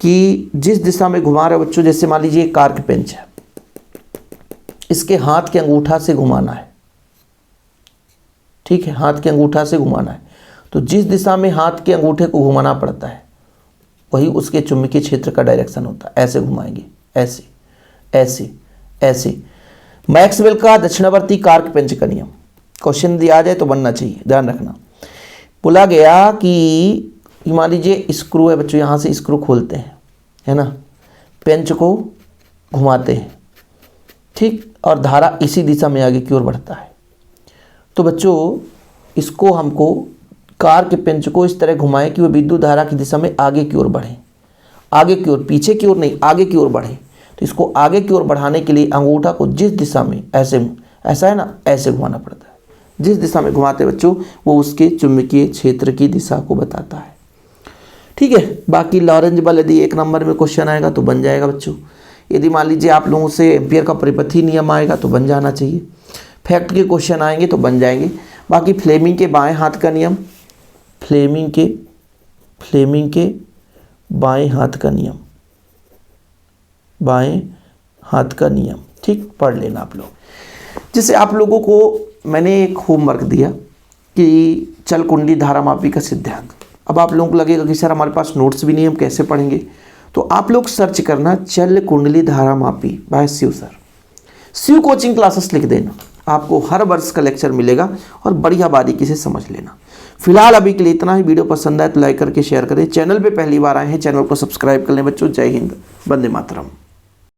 कि जिस दिशा में घुमा रहे बच्चों, जैसे मान लीजिए कार्क पेंच है, इसके हाथ के अंगूठा से घुमाना है, ठीक है, हाथ के अंगूठा से घुमाना है। तो जिस दिशा में हाथ के अंगूठे को घुमाना पड़ता है वही उसके चुंबकीय क्षेत्र का डायरेक्शन होता है। ऐसे घुमाएंगे, ऐसे ऐसे ऐसे। मैक्सवेल का दक्षिणावर्ती कार्क पेंच का नियम क्वेश्चन दिया जाए तो बनना चाहिए, ध्यान रखना। बोला गया कि मान लीजिए स्क्रू है बच्चों, यहाँ से स्क्रू खोलते हैं, है ना, पेंच को घुमाते हैं, ठीक, और धारा इसी दिशा में आगे की ओर बढ़ता है। तो बच्चों इसको हमको कार के पेंच को इस तरह घुमाएं कि वो विद्युत धारा की दिशा में आगे की ओर बढ़े, आगे की ओर, पीछे की ओर नहीं, आगे की ओर बढ़े। तो इसको आगे की ओर बढ़ाने के लिए अंगूठा को जिस दिशा में, ऐसा है ना, ऐसे घुमाना पड़ता है। जिस दिशा में घुमाते बच्चों वो उसके चुंबकीय क्षेत्र की दिशा को बताता है, ठीक है। बाकी लॉरेंज बल यदि 1 नंबर में क्वेश्चन आएगा तो बन जाएगा बच्चों। यदि मान लीजिए आप लोगों से एम्पियर का परिपथी नियम आएगा तो बन जाना चाहिए। फैक्ट के क्वेश्चन आएंगे तो बन जाएंगे। बाकी फ्लेमिंग के बाएं हाथ का नियम, फ्लेमिंग के बाएं हाथ का नियम, बाएं हाथ का नियम, ठीक, पढ़ लेना आप लोग। जैसे आप लोगों को मैंने एक होमवर्क दिया कि चल कुंडली धारा मापी का सिद्धांत। अब आप लोगों को लगेगा कि सर हमारे पास नोट्स भी नहीं, हम कैसे पढ़ेंगे? तो आप लोग सर्च करना चल कुंडली धारा मापी by Shiv sir. Shiv coaching classes लिख देना, आपको हर वर्ष का लेक्चर मिलेगा और बढ़िया बारीकी से समझ लेना। फिलहाल अभी के लिए इतना ही। वीडियो पसंद आए तो लाइक करके शेयर करें। चैनल पे पहली बार आए हैं, चैनल को सब्सक्राइब कर लें बच्चों। जय हिंद, वंदे मातरम।